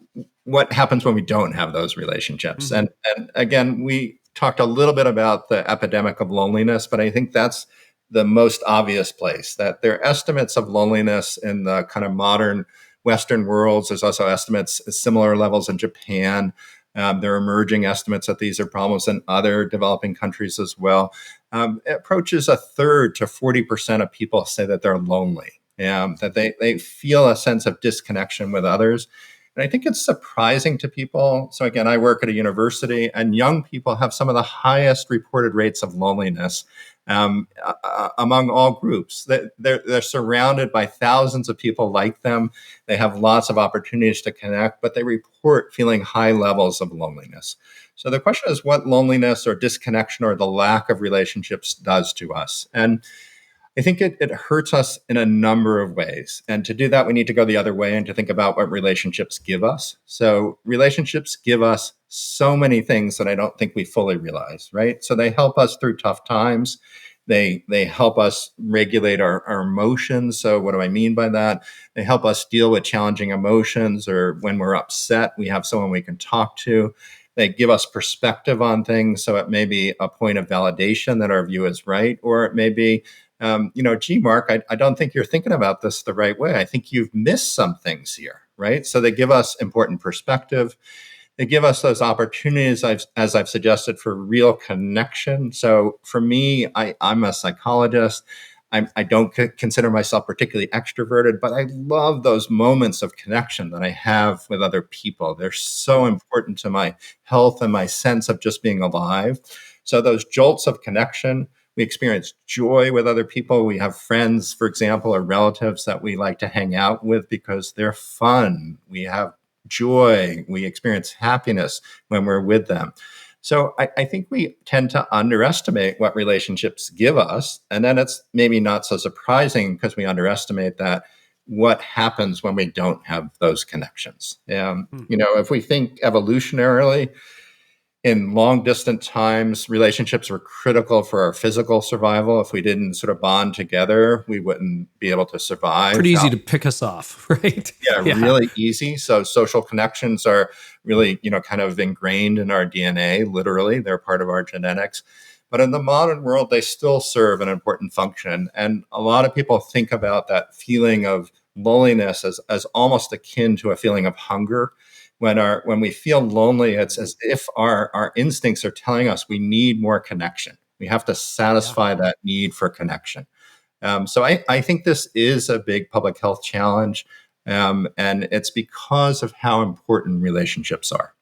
what happens when we don't have those relationships. And again, we talked a little bit about the epidemic of loneliness, but I think that's the most obvious place, that there are estimates of loneliness in the kind of modern Western worlds. There's also estimates at similar levels in Japan. There are emerging estimates that these are problems in other developing countries as well. It approaches a third to 40% of people say that they're lonely, that they feel a sense of disconnection with others. And I think it's surprising to people. So again, I work at a university, and young people have some of the highest reported rates of loneliness among all groups. They're surrounded by thousands of people like them. They have lots of opportunities to connect, but they report feeling high levels of loneliness. So the question is what loneliness or disconnection or the lack of relationships does to us. And I think it hurts us in a number of ways. And to do that, we need to go the other way and to think about what relationships give us. So relationships give us so many things that I don't think we fully realize, right? So they help us through tough times. They help us regulate our emotions. So what do I mean by that? They help us deal with challenging emotions, or when we're upset, we have someone we can talk to. They give us perspective on things. So it may be a point of validation that our view is right, or it may be gee, Mark, I don't think you're thinking about this the right way. I think you've missed some things here, right? So they give us important perspective. They give us those opportunities, as I've suggested, for real connection. So for me, I'm a psychologist. I don't consider myself particularly extroverted, but I love those moments of connection that I have with other people. They're so important to my health and my sense of just being alive. So those jolts of connection, we experience joy with other people. We have friends, for example, or relatives that we like to hang out with because they're fun. We have joy. We experience happiness when we're with them. So I think we tend to underestimate what relationships give us. And then it's maybe not so surprising because we underestimate that what happens when we don't have those connections. If we think evolutionarily, in long distant times, relationships were critical for our physical survival. If we didn't sort of bond together, we wouldn't be able to survive. Pretty easy to pick us off, right? Yeah, really easy. So social connections are really, kind of ingrained in our DNA, literally. They're part of our genetics. But in the modern world, they still serve an important function. And a lot of people think about that feeling of loneliness as almost akin to a feeling of hunger. When we feel lonely, it's as if our instincts are telling us we need more connection. We have to satisfy that need for connection. So I think this is a big public health challenge, and it's because of how important relationships are.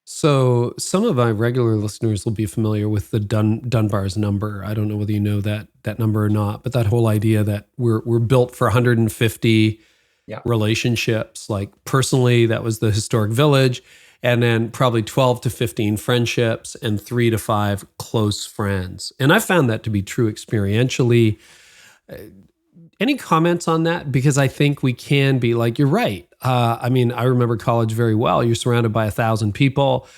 So some of my regular listeners will be familiar with the Dunbar's number. I don't know whether you know that number or not, but that whole idea that we're built for 150 relationships. Like personally, that was the historic village, and then probably 12 to 15 friendships and 3 to 5 close friends. And I found that to be true experientially. Any comments on that? Because I think we can be like, you're right. I remember college very well. You're surrounded by 1,000 people.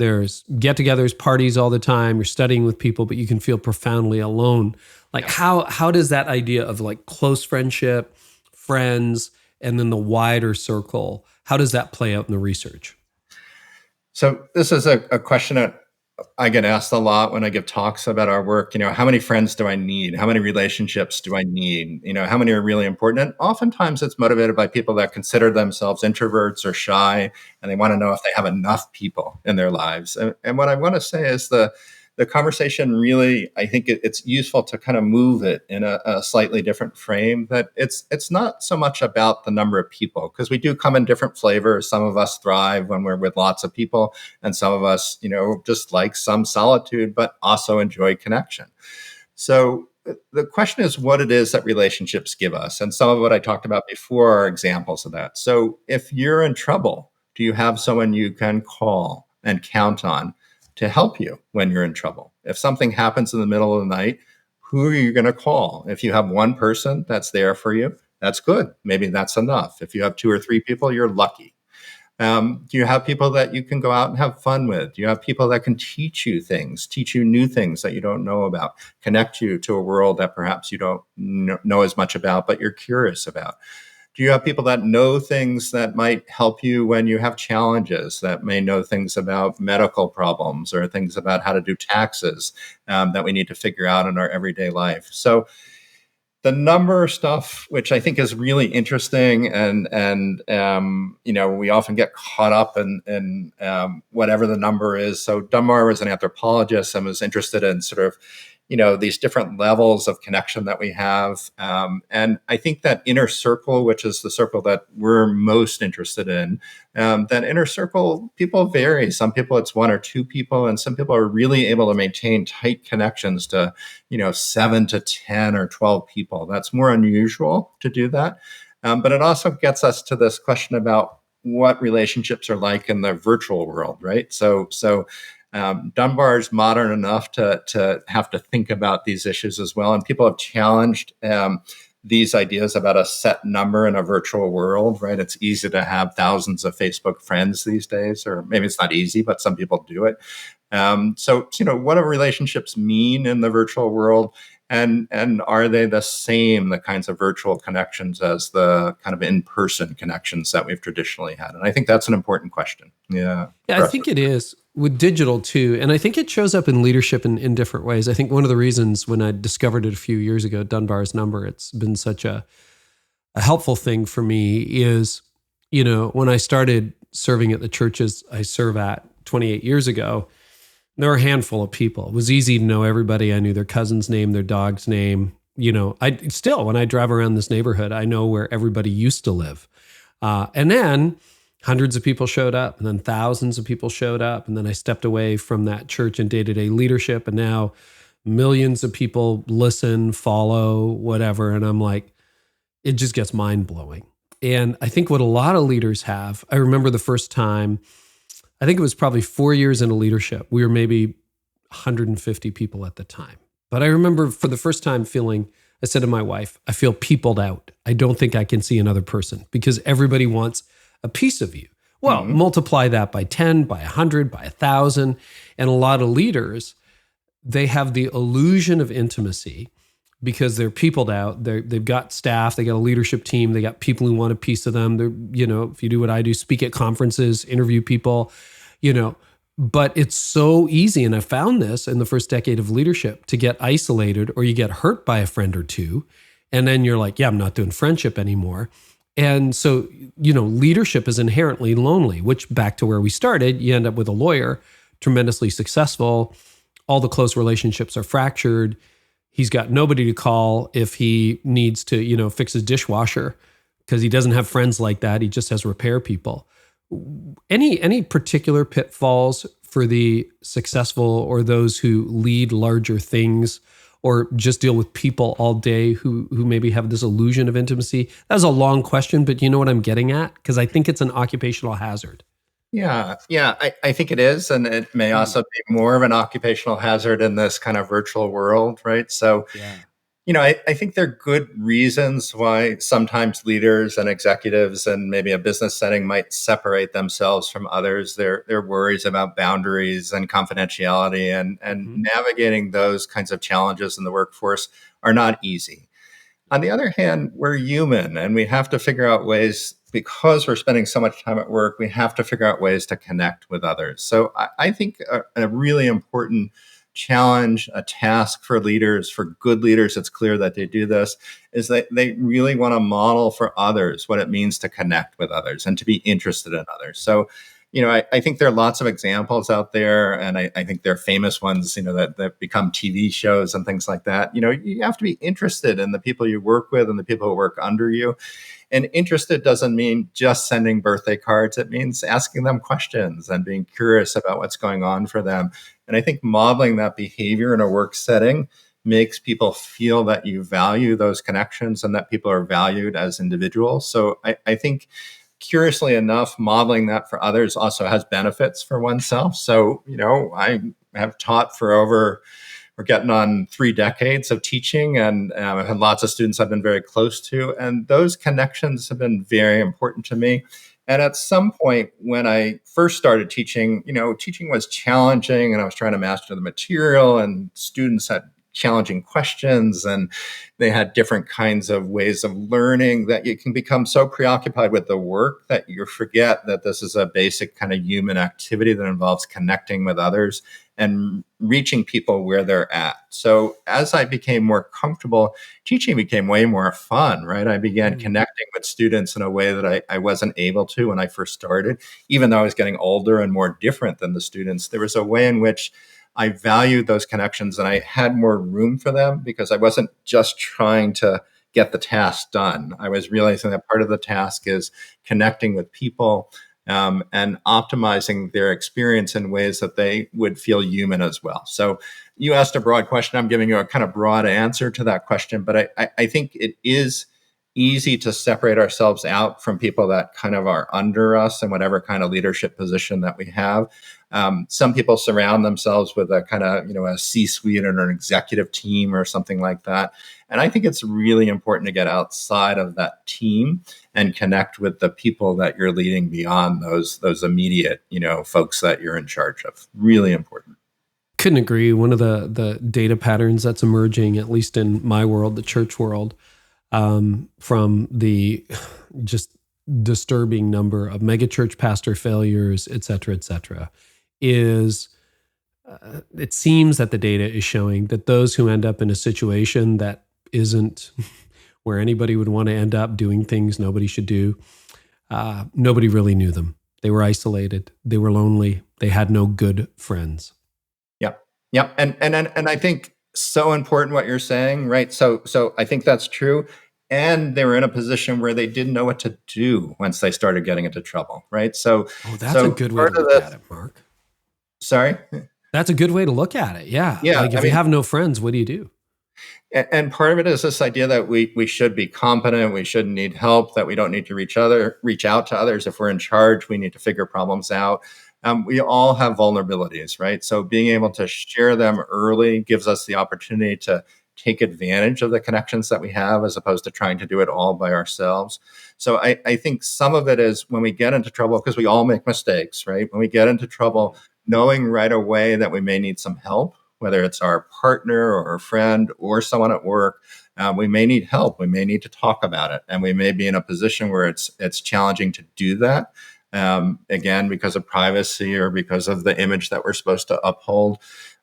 There's get-togethers, parties all the time. You're studying with people, but you can feel profoundly alone. Like how does that idea of like close friendship, friends, and then the wider circle, how does that play out in the research? So this is a question that I get asked a lot when I give talks about our work. How many friends do I need? How many relationships do I need? How many are really important? And oftentimes it's motivated by people that consider themselves introverts or shy, and they want to know if they have enough people in their lives. And what I want to say is the conversation really, I think it's useful to kind of move it in a slightly different frame, that it's not so much about the number of people, because we do come in different flavors. Some of us thrive when we're with lots of people, and some of us, just like some solitude, but also enjoy connection. So the question is what it is that relationships give us. And some of what I talked about before are examples of that. So if you're in trouble, do you have someone you can call and count on to help you when you're in trouble? If something happens in the middle of the night, who are you going to call? If you have one person that's there for you, that's good. Maybe that's enough. If you have 2 or 3 people, you're lucky. Do you have people that you can go out and have fun with? Do you have people that can teach you new things that you don't know about, connect you to a world that perhaps you don't know as much about, but you're curious about? Do you have people that know things that might help you when you have challenges, that may know things about medical problems or things about how to do taxes that we need to figure out in our everyday life? So the number stuff, which I think is really interesting, and we often get caught up in whatever the number is. So Dunbar was an anthropologist and was interested in sort of these different levels of connection that we have. And I think that inner circle, which is the circle that we're most interested in, that inner circle, people vary. Some people it's 1 or 2 people, and some people are really able to maintain tight connections to, 7 to 10 or 12 people. That's more unusual to do that. But it also gets us to this question about what relationships are like in the virtual world, right? So Dunbar's modern enough to have to think about these issues as well. And people have challenged these ideas about a set number in a virtual world, right? It's easy to have thousands of Facebook friends these days, or maybe it's not easy, but some people do it. So what do relationships mean in the virtual world? And are they the same, the kinds of virtual connections, as the kind of in-person connections that we've traditionally had? And I think that's an important question. Yeah, I think it is with digital too. And I think it shows up in leadership in different ways. I think one of the reasons when I discovered it a few years ago, Dunbar's number, it's been such a helpful thing for me is, when I started serving at the churches I serve at 28 years ago, there were a handful of people. It was easy to know everybody. I knew their cousin's name, their dog's name. I still, when I drive around this neighborhood, I know where everybody used to live. And then hundreds of people showed up, and then thousands of people showed up. And then I stepped away from that church and day-to-day leadership. And now millions of people listen, follow, whatever. And I'm like, it just gets mind-blowing. And I think what a lot of leaders have, I remember the first time, I think it was probably 4 years into leadership. We were maybe 150 people at the time. But I remember for the first time I said to my wife, I feel peopled out. I don't think I can see another person because everybody wants a piece of you. Well, multiply that by 10, by 100, by 1,000. And a lot of leaders, they have the illusion of intimacy because they're peopled out. They've got staff, they got a leadership team, they got people who want a piece of them. They're, if you do what I do, speak at conferences, interview people, but it's so easy. And I found this in the first decade of leadership to get isolated, or you get hurt by a friend or two. And then you're like, yeah, I'm not doing friendship anymore. And so, leadership is inherently lonely, which back to where we started, you end up with a lawyer, tremendously successful. All the close relationships are fractured. He's got nobody to call if he needs to, fix his dishwasher because he doesn't have friends like that. He just has repair people. Any particular pitfalls for the successful or those who lead larger things or just deal with people all day who maybe have this illusion of intimacy? That was a long question, but you know what I'm getting at? Because I think it's an occupational hazard. Yeah, I think it is. And it may also be more of an occupational hazard in this kind of virtual world, right? So I think there are good reasons why sometimes leaders and executives and maybe a business setting might separate themselves from others. Their worries about boundaries and confidentiality and Mm-hmm. navigating those kinds of challenges in the workforce are not easy. On the other hand, we're human and we have to figure out ways, because we're spending so much time at work, we have to figure out ways to connect with others. So I think a really important challenge, a task for leaders, for good leaders, it's clear that they do this, is that they really want to model for others what it means to connect with others and to be interested in others. So, I think there are lots of examples out there, and I think there are famous ones, that become TV shows and things like that. You have to be interested in the people you work with and the people who work under you. And interested doesn't mean just sending birthday cards. It means asking them questions and being curious about what's going on for them. And I think modeling that behavior in a work setting makes people feel that you value those connections and that people are valued as individuals. So I think, curiously enough, modeling that for others also has benefits for oneself. So, I have taught we're getting on 3 decades of teaching, and I've had lots of students I've been very close to, and those connections have been very important to me. And at some point when I first started teaching, teaching was challenging and I was trying to master the material, and students had challenging questions and they had different kinds of ways of learning, that you can become so preoccupied with the work that you forget that this is a basic kind of human activity that involves connecting with others and reaching people where they're at. So as I became more comfortable, teaching became way more fun, right? I began connecting with students in a way that I wasn't able to when I first started. Even though I was getting older and more different than the students, there was a way in which I valued those connections and I had more room for them, because I wasn't just trying to get the task done. I was realizing that part of the task is connecting with people, and optimizing their experience in ways that they would feel human as well. So you asked a broad question. I'm giving you a kind of broad answer to that question, but I think it is easy to separate ourselves out from people that kind of are under us in whatever kind of leadership position that we have. Some people surround themselves with a kind of, a C-suite or an executive team or something like that. And I think it's really important to get outside of that team and connect with the people that you're leading beyond those immediate, folks that you're in charge of. Really important. Couldn't agree. One of the data patterns that's emerging, at least in my world, the church world, from the just disturbing number of megachurch pastor failures, et cetera, is it seems that the data is showing that those who end up in a situation that isn't where anybody would want to end up, doing things nobody should do, nobody really knew them. They were isolated. They were lonely. They had no good friends. Yep. And I think so important what you're saying, right? So I think that's true. And they were in a position where they didn't know what to do once they started getting into trouble, right? So that's a good way to look at it, Mark. Sorry? That's a good way to look at it. Yeah. Like if you have no friends, what do you do? And part of it is this idea that we should be competent, we shouldn't need help, that we don't need to reach out to others. If we're in charge, we need to figure problems out. We all have vulnerabilities, right? So being able to share them early gives us the opportunity to take advantage of the connections that we have, as opposed to trying to do it all by ourselves. So I think some of it is when we get into trouble, because we all make mistakes, right? When we get into trouble, knowing right away that we may need some help, whether it's our partner or a friend or someone at work, we may need help. We may need to talk about it. And we may be in a position where it's challenging to do that. Again, because of privacy or because of the image that we're supposed to uphold.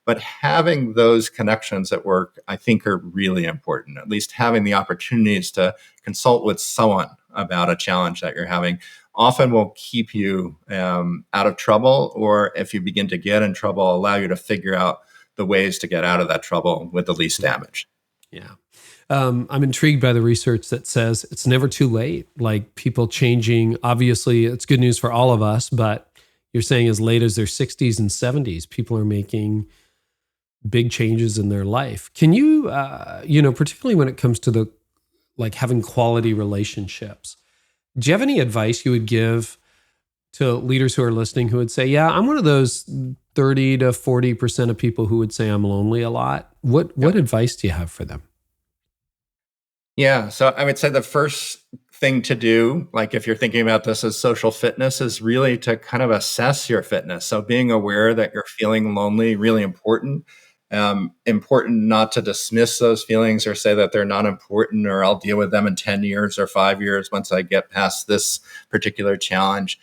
But having those connections at work, I think, are really important. At least having the opportunities to consult with someone about a challenge that you're having often will keep you out of trouble, or if you begin to get in trouble, allow you to figure out the ways to get out of that trouble with the least damage. Yeah. I'm intrigued by the research that says it's never too late. Like people changing, obviously it's good news for all of us, but you're saying as late as their 60s and 70s, people are making big changes in their life. Can you, particularly when it comes to having quality relationships, do you have any advice you would give to leaders who are listening who would say, yeah, I'm one of those 30 to 40% of people who would say I'm lonely a lot? What advice do you have for them? Yeah. So I would say the first thing to do, like if you're thinking about this as social fitness, is really to kind of assess your fitness. So being aware that you're feeling lonely, really important. Important not to dismiss those feelings or say that they're not important or I'll deal with them in 10 years or 5 years once I get past this particular challenge.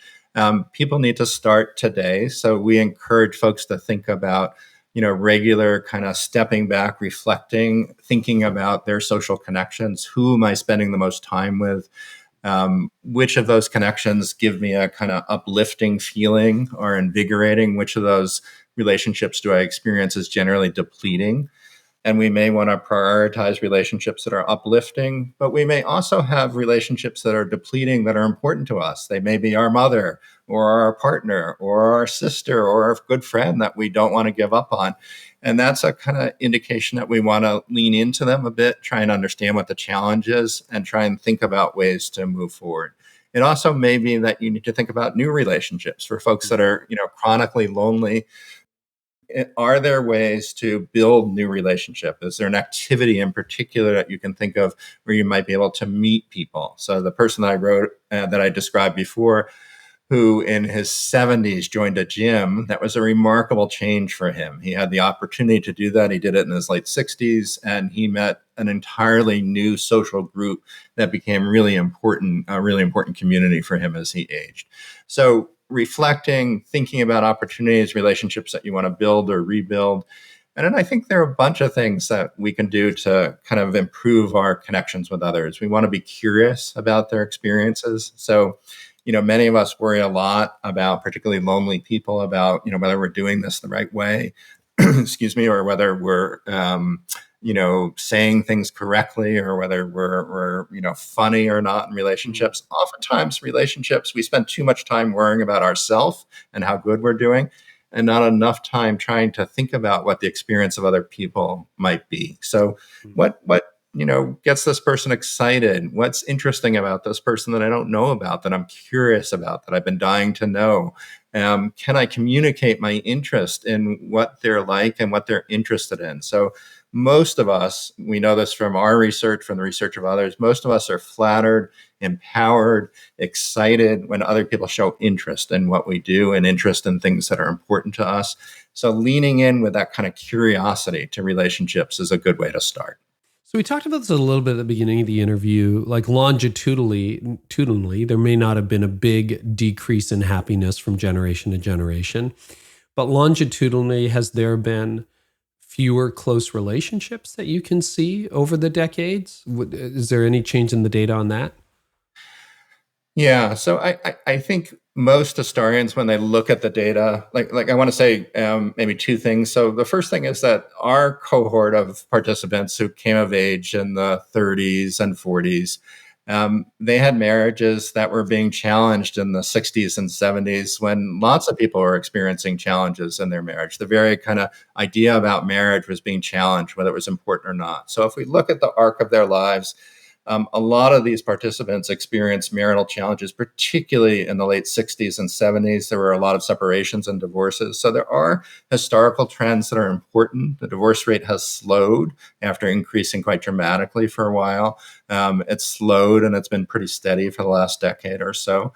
People need to start today. So we encourage folks to think about regular kind of stepping back, reflecting, thinking about their social connections. Who am I spending the most time with? Which of those connections give me a kind of uplifting feeling or invigorating? Which of those relationships do I experience as generally depleting? And we may want to prioritize relationships that are uplifting, but we may also have relationships that are depleting that are important to us. They may be our mother or our partner or our sister or our good friend that we don't want to give up on. And that's a kind of indication that we want to lean into them a bit, try and understand what the challenge is, and try and think about ways to move forward. It also may be that you need to think about new relationships for folks that are, chronically lonely. Are there ways to build new relationship? Is there an activity in particular that you can think of where you might be able to meet people? So the person that I wrote that I described before, who in his 70s joined a gym, that was a remarkable change for him. He had the opportunity to do that. He did it in his late 60s, and he met an entirely new social group that became really important, a really important community for him as he aged. So reflecting, thinking about opportunities, relationships that you want to build or rebuild. And then I think there are a bunch of things that we can do to kind of improve our connections with others. We want to be curious about their experiences. So, many of us worry a lot about particularly lonely people about, whether we're doing this the right way, excuse me, or whether we're, saying things correctly or whether we're funny or not in relationships. Oftentimes relationships, we spend too much time worrying about ourselves and how good we're doing and not enough time trying to think about what the experience of other people might be. So what gets this person excited? What's interesting about this person that I don't know about, that I'm curious about, that I've been dying to know? Can I communicate my interest in what they're like and what they're interested in? So most of us, we know this from our research, from the research of others, most of us are flattered, empowered, excited when other people show interest in what we do and interest in things that are important to us. So leaning in with that kind of curiosity to relationships is a good way to start. So we talked about this a little bit at the beginning of the interview, like longitudinally, there may not have been a big decrease in happiness from generation to generation, but longitudinally, has there been fewer close relationships that you can see over the decades? Is there any change in the data on that? Yeah, so I think most historians, when they look at the data, like I want to say maybe two things. So the first thing is that our cohort of participants who came of age in the 30s and 40s, they had marriages that were being challenged in the 60s and 70s when lots of people were experiencing challenges in their marriage. The very kind of idea about marriage was being challenged, whether it was important or not. So if we look at the arc of their lives, a lot of these participants experienced marital challenges, particularly in the late 60s and 70s. There were a lot of separations and divorces. So there are historical trends that are important. The divorce rate has slowed after increasing quite dramatically for a while. It's slowed and it's been pretty steady for the last decade or so.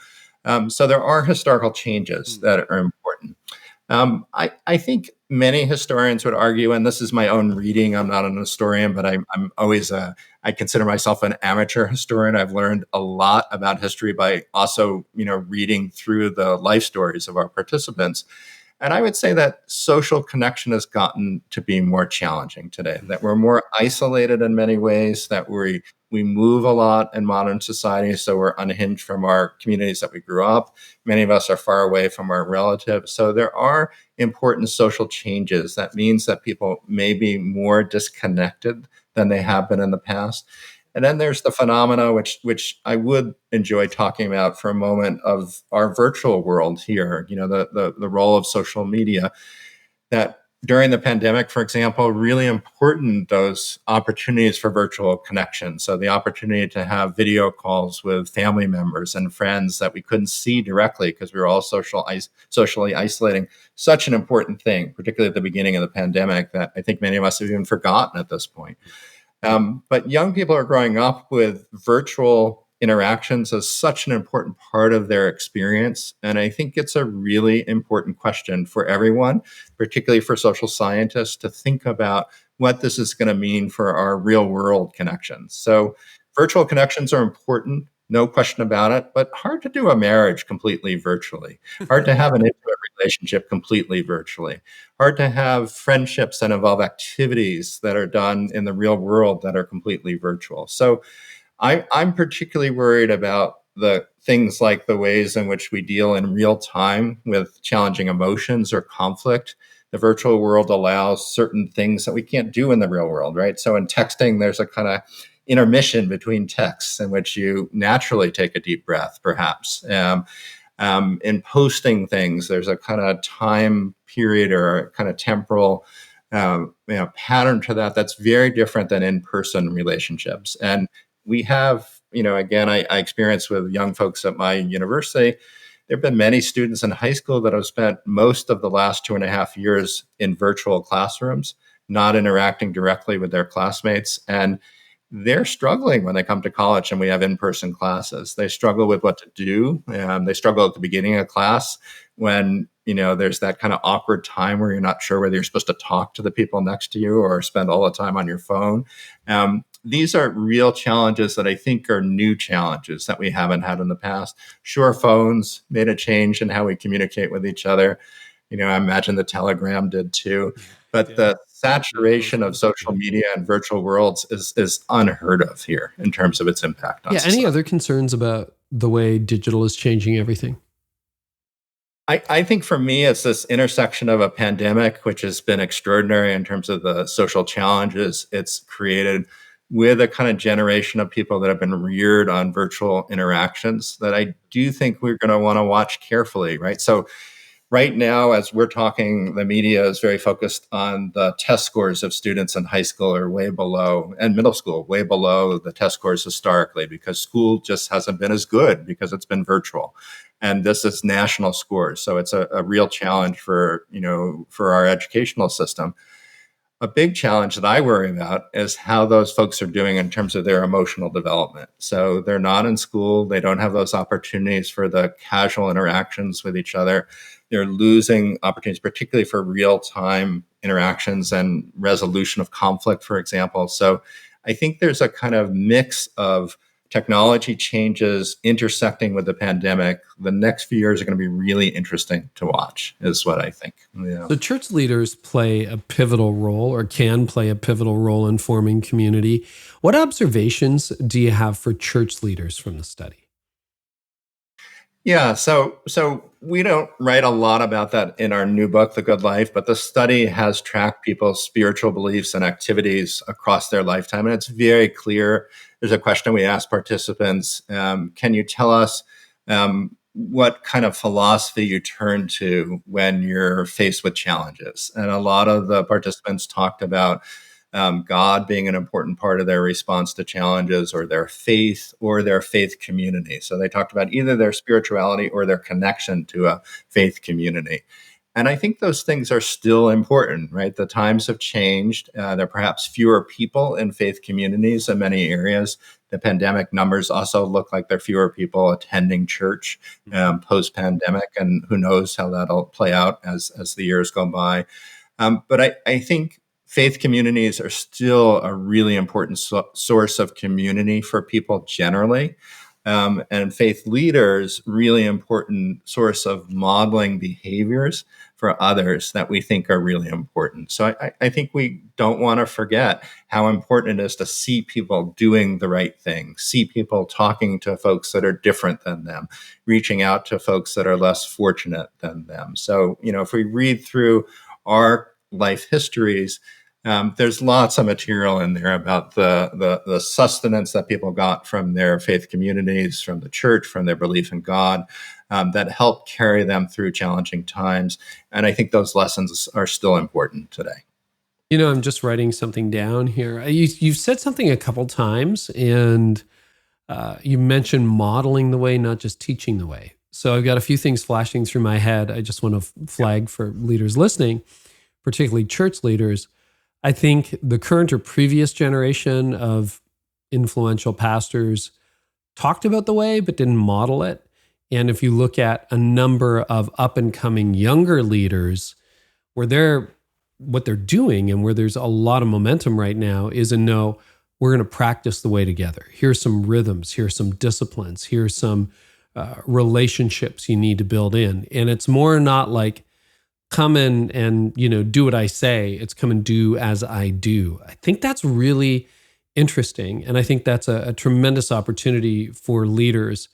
So there are historical changes that are important. I think many historians would argue, and this is my own reading, I'm not an historian, but I'm always I consider myself an amateur historian. I've learned a lot about history by also, reading through the life stories of our participants. And I would say that social connection has gotten to be more challenging today, that we're more isolated in many ways, that we move a lot in modern society, so we're unhinged from our communities that we grew up. Many of us are far away from our relatives. So there are important social changes. That means that people may be more disconnected than they have been in the past. And then there's the phenomena, which I would enjoy talking about for a moment, of our virtual world here, the role of social media, that during the pandemic, for example, really important, those opportunities for virtual connection. So the opportunity to have video calls with family members and friends that we couldn't see directly because we were all socially isolating. Such an important thing, particularly at the beginning of the pandemic, that I think many of us have even forgotten at this point. But young people are growing up with virtual interactions as such an important part of their experience. And I think it's a really important question for everyone, particularly for social scientists, to think about what this is going to mean for our real world connections. So, virtual connections are important, no question about it, but hard to do a marriage completely virtually, hard to have an intimate relationship completely virtually, hard to have friendships that involve activities that are done in the real world that are completely virtual. So I'm particularly worried about the things like the ways in which we deal in real time with challenging emotions or conflict. The virtual world allows certain things that we can't do in the real world, right? So in texting, there's a kind of intermission between texts in which you naturally take a deep breath, perhaps. In posting things, there's a kind of time period or a kind of temporal pattern to that that's very different than in-person relationships. And we have, again, I experience with young folks at my university, there have been many students in high school that have spent most of the last 2.5 years in virtual classrooms, not interacting directly with their classmates. And they're struggling when they come to college and we have in-person classes. They struggle with what to do. They struggle at the beginning of class when, there's that kind of awkward time where you're not sure whether you're supposed to talk to the people next to you or spend all the time on your phone. These are real challenges that I think are new challenges that we haven't had in the past. Sure, phones made a change in how we communicate with each other. I imagine the Telegram did too. But the saturation of social media and virtual worlds is unheard of here in terms of its impact on society. Any other concerns about the way digital is changing everything? I think for me, it's this intersection of a pandemic, which has been extraordinary in terms of the social challenges it's created, with a kind of generation of people that have been reared on virtual interactions that I do think we're going to want to watch carefully, right? So right now, as we're talking, the media is very focused on the test scores of students in high school are way below, and middle school, way below the test scores historically, because school just hasn't been as good because it's been virtual. And this is national scores. So it's a real challenge for our educational system. A big challenge that I worry about is how those folks are doing in terms of their emotional development. So they're not in school. They don't have those opportunities for the casual interactions with each other. They're losing opportunities, particularly for real-time interactions and resolution of conflict, for example. So I think there's a kind of mix of technology changes intersecting with the pandemic. The next few years are going to be really interesting to watch, is what I think. Yeah. So church leaders play a pivotal role, or can play a pivotal role, in forming community. What observations do you have for church leaders from the study? Yeah, so we don't write a lot about that in our new book, The Good Life, but the study has tracked people's spiritual beliefs and activities across their lifetime. And it's very clear. There's a question we ask participants, can you tell us what kind of philosophy you turn to when you're faced with challenges? And a lot of the participants talked about God being an important part of their response to challenges, or their faith community. So they talked about either their spirituality or their connection to a faith community. And I think those things are still important, right? The times have changed. There are perhaps fewer people in faith communities in many areas. The pandemic numbers also look like there are fewer people attending church post-pandemic, and who knows how that'll play out as the years go by. But I think faith communities are still a really important source of community for people generally. And faith leaders, really important source of modeling behaviors for others that we think are really important. So I think we don't want to forget how important it is to see people doing the right thing, see people talking to folks that are different than them, reaching out to folks that are less fortunate than them. So, if we read through our life histories, there's lots of material in there about the sustenance that people got from their faith communities, from the church, from their belief in God, that helped carry them through challenging times. And I think those lessons are still important today. I'm just writing something down here. You've said something a couple times, and you mentioned modeling the way, not just teaching the way. So I've got a few things flashing through my head. I just want to flag for leaders listening, particularly church leaders. I think the current or previous generation of influential pastors talked about the way, but didn't model it. And if you look at a number of up and coming younger leaders, what they're doing and where there's a lot of momentum right now is we're going to practice the way together. Here's some rhythms, here's some disciplines, here's some relationships you need to build in. And it's more not like come in and, do what I say. It's come and do as I do. I think that's really interesting. And I think that's a tremendous opportunity for leaders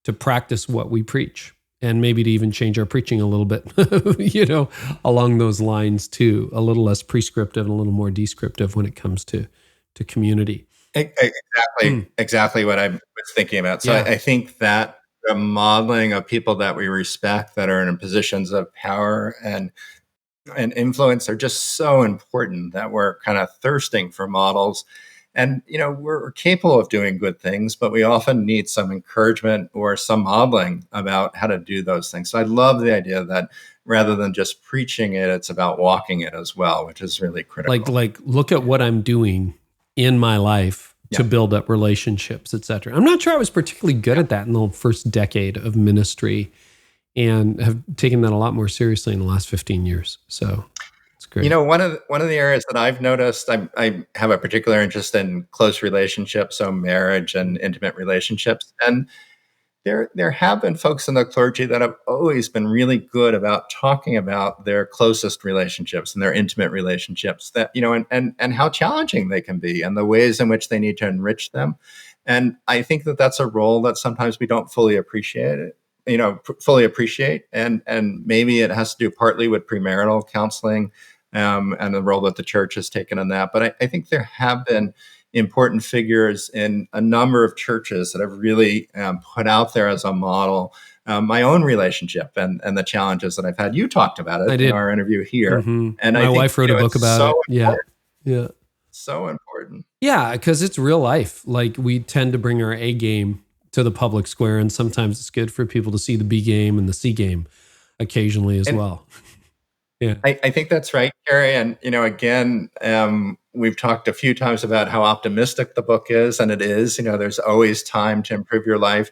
to practice what we preach and maybe to even change our preaching a little bit, along those lines too, a little less prescriptive and a little more descriptive when it comes to community. Exactly what I was thinking about. So I think that the modeling of people that we respect that are in positions of power and influence are just so important that we're kind of thirsting for models. And, we're capable of doing good things, but we often need some encouragement or some modeling about how to do those things. So I love the idea that rather than just preaching it, it's about walking it as well, which is really critical. Like look at what I'm doing in my life to build up relationships, et cetera. I'm not sure I was particularly good at that in the first decade of ministry, and have taken that a lot more seriously in the last 15 years. So it's great. One of the areas that I've noticed, I have a particular interest in close relationships, so marriage and intimate relationships. And there have been folks in the clergy that have always been really good about talking about their closest relationships and their intimate relationships that, and how challenging they can be and the ways in which they need to enrich them. And I think that that's a role that sometimes we don't fully appreciate and maybe it has to do partly with premarital counseling and the role that the church has taken in that. But I think there have been important figures in a number of churches that have really put out there as a model my own relationship and the challenges that I've had. You talked about it in our interview here. Mm-hmm. And my wife wrote a book about it. Yeah. So important. Yeah, because it's real life. Like we tend to bring our A game to the public square, and sometimes it's good for people to see the B game and the C game occasionally as well. Yeah, I think that's right, Carey. And, again, we've talked a few times about how optimistic the book is, and it is. There's always time to improve your life.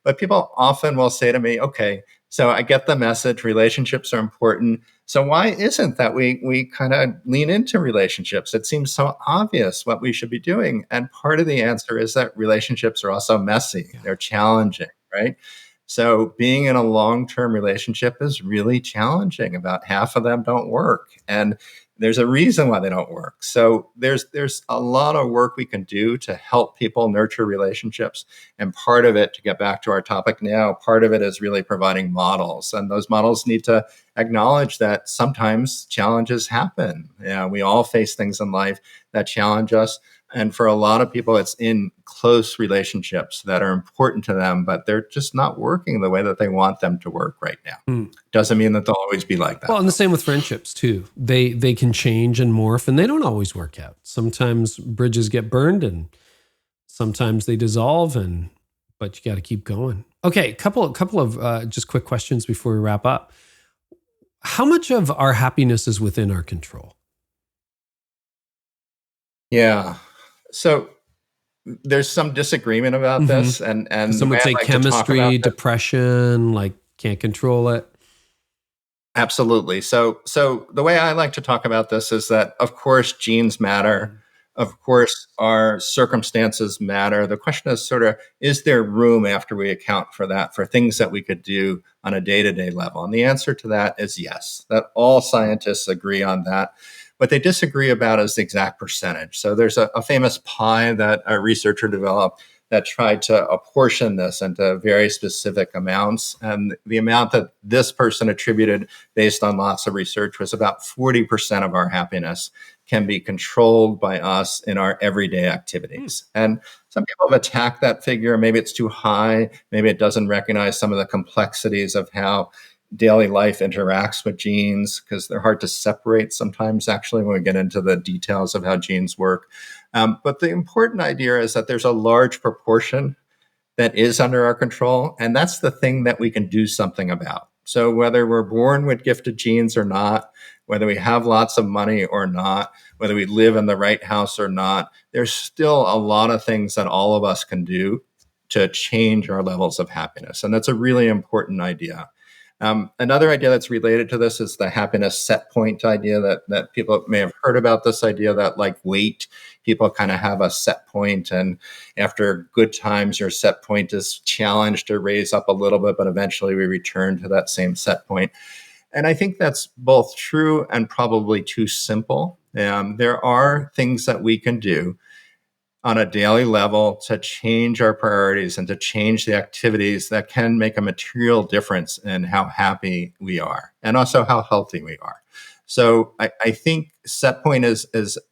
But people often will say to me, okay, so I get the message, relationships are important. So why isn't that we kind of lean into relationships? It seems so obvious what we should be doing. And part of the answer is that relationships are also messy. Yeah. They're challenging, right? So being in a long-term relationship is really challenging. About half of them don't work. And there's a reason why they don't work. So there's a lot of work we can do to help people nurture relationships. And part of it, to get back to our topic now, part of it is really providing models. And those models need to acknowledge that sometimes challenges happen. We all face things in life that challenge us. And for a lot of people, it's in close relationships that are important to them, but they're just not working the way that they want them to work right now. Doesn't mean that they'll always be like that. Well, and the same with friendships too. They can change and morph, and they don't always work out. Sometimes bridges get burned, and sometimes they dissolve, but you got to keep going. Okay, couple of just quick questions before we wrap up. How much of our happiness is within our control? Yeah. So there's some disagreement about this, and some would say chemistry, depression, like can't control it. Absolutely. So the way I like to talk about this is that, of course, genes matter. Of course, our circumstances matter. The question is is there room after we account for that, for things that we could do on a day-to-day level? And the answer to that is yes, that all scientists agree on that. What they disagree about is the exact percentage. So there's a famous pie that a researcher developed that tried to apportion this into very specific amounts. And the amount that this person attributed based on lots of research was about 40% of our happiness can be controlled by us in our everyday activities. And some people have attacked that figure. Maybe it's too high. Maybe it doesn't recognize some of the complexities of how daily life interacts with genes, because they're hard to separate sometimes, actually, when we get into the details of how genes work. But the important idea is that there's a large proportion that is under our control, and that's the thing that we can do something about. So whether we're born with gifted genes or not, whether we have lots of money or not, whether we live in the right house or not, there's still a lot of things that all of us can do to change our levels of happiness. And that's a really important idea. Another idea that's related to this is the happiness set point idea that people may have heard about. This idea that, like weight, people kind of have a set point, and after good times, your set point is challenged to raise up a little bit, but eventually we return to that same set point. And I think that's both true and probably too simple. There are things that we can do on a daily level to change our priorities and to change the activities that can make a material difference in how happy we are and also how healthy we are. So I think set point is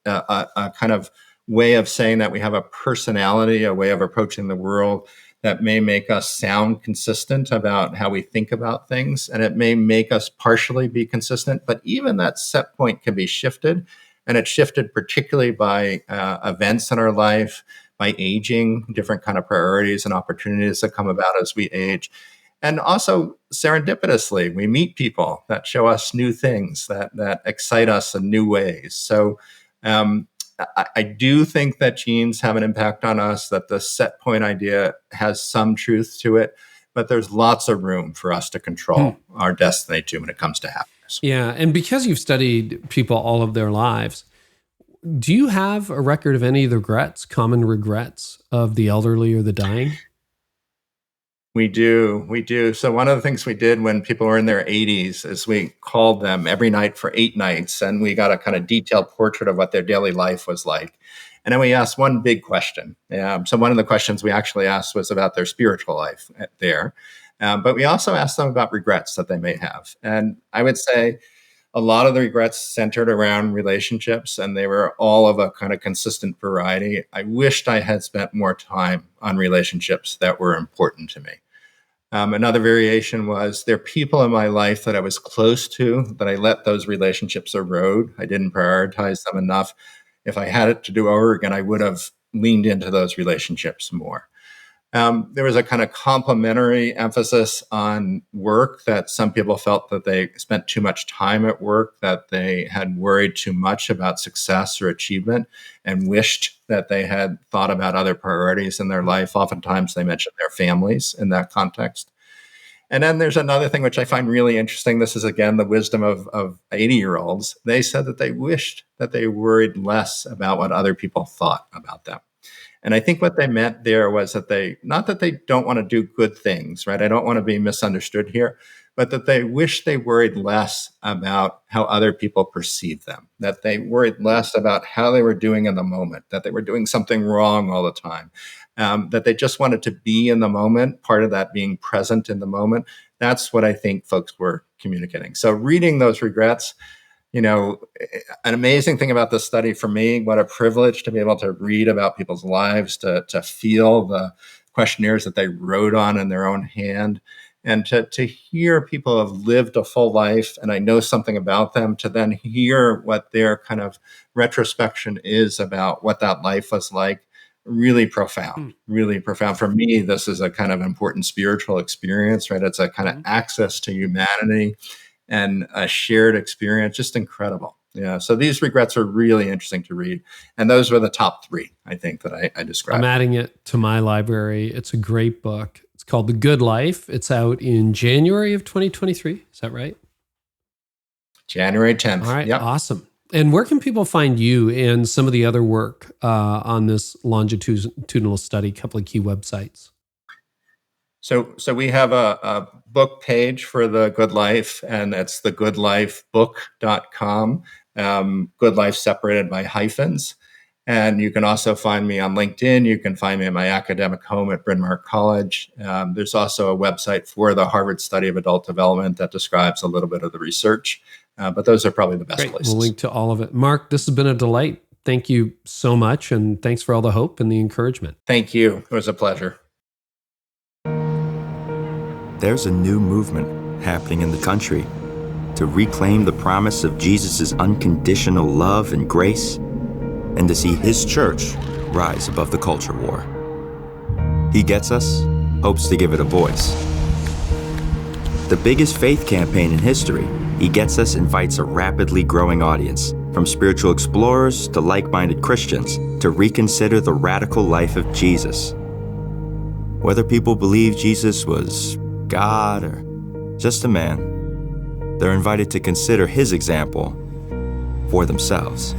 a kind of way of saying that we have a personality, a way of approaching the world that may make us sound consistent about how we think about things. And it may make us partially be consistent, but even that set point can be shifted. And it's shifted particularly by events in our life, by aging, different kind of priorities and opportunities that come about as we age. And also serendipitously, we meet people that show us new things, that excite us in new ways. So I do think that genes have an impact on us, that the set point idea has some truth to it, but there's lots of room for us to control our destiny too when it comes to happiness. Yeah. And because you've studied people all of their lives, do you have a record of any of the common regrets of the elderly or the dying? We do. So one of the things we did when people were in their 80s is we called them every night for 8 nights, and we got a kind of detailed portrait of what their daily life was like. And then we asked one big question. So one of the questions we actually asked was about their spiritual life there. But we also asked them about regrets that they may have. And I would say a lot of the regrets centered around relationships, and they were all of a kind of consistent variety. I wished I had spent more time on relationships that were important to me. Another variation was there are people in my life that I was close to, that I let those relationships erode. I didn't prioritize them enough. If I had it to do over again, I would have leaned into those relationships more. There was a kind of complementary emphasis on work, that some people felt that they spent too much time at work, that they had worried too much about success or achievement and wished that they had thought about other priorities in their life. Oftentimes they mentioned their families in that context. And then there's another thing which I find really interesting. This is, again, the wisdom of 80-year-olds. They said that they wished that they worried less about what other people thought about them. And I think what they meant there was that not that they don't want to do good things, right? I don't want to be misunderstood here, but that they wish they worried less about how other people perceive them, that they worried less about how they were doing in the moment, that they were doing something wrong all the time, that they just wanted to be in the moment, part of that being present in the moment. That's what I think folks were communicating. So reading those regrets, an amazing thing about this study for me, what a privilege to be able to read about people's lives, to feel the questionnaires that they wrote on in their own hand, and to hear people have lived a full life and I know something about them, to then hear what their kind of retrospection is about what that life was like. Really profound. For me, this is a kind of important spiritual experience, right? It's a kind of access to humanity and a shared experience, just incredible. Yeah. So these regrets are really interesting to read. And those were the top 3, I think, that I described. I'm adding it to my library. It's a great book. It's called The Good Life. It's out in January of 2023. Is that right? January 10th. All right. Yep. Awesome. And where can people find you and some of the other work on this longitudinal study? A couple of key websites. So we have a book page for The Good Life, and it's thegoodlifebook.com. Good Life separated by hyphens. And you can also find me on LinkedIn. You can find me at my academic home at Bryn Mawr College. There's also a website for the Harvard Study of Adult Development that describes a little bit of the research. But those are probably the best places. We'll link to all of it. Marc, this has been a delight. Thank you so much. And thanks for all the hope and the encouragement. Thank you. It was a pleasure. There's a new movement happening in the country to reclaim the promise of Jesus' unconditional love and grace, and to see his church rise above the culture war. He Gets Us hopes to give it a voice. The biggest faith campaign in history, He Gets Us invites a rapidly growing audience, from spiritual explorers to like-minded Christians, to reconsider the radical life of Jesus. Whether people believe Jesus was God or just a man, they're invited to consider His example for themselves.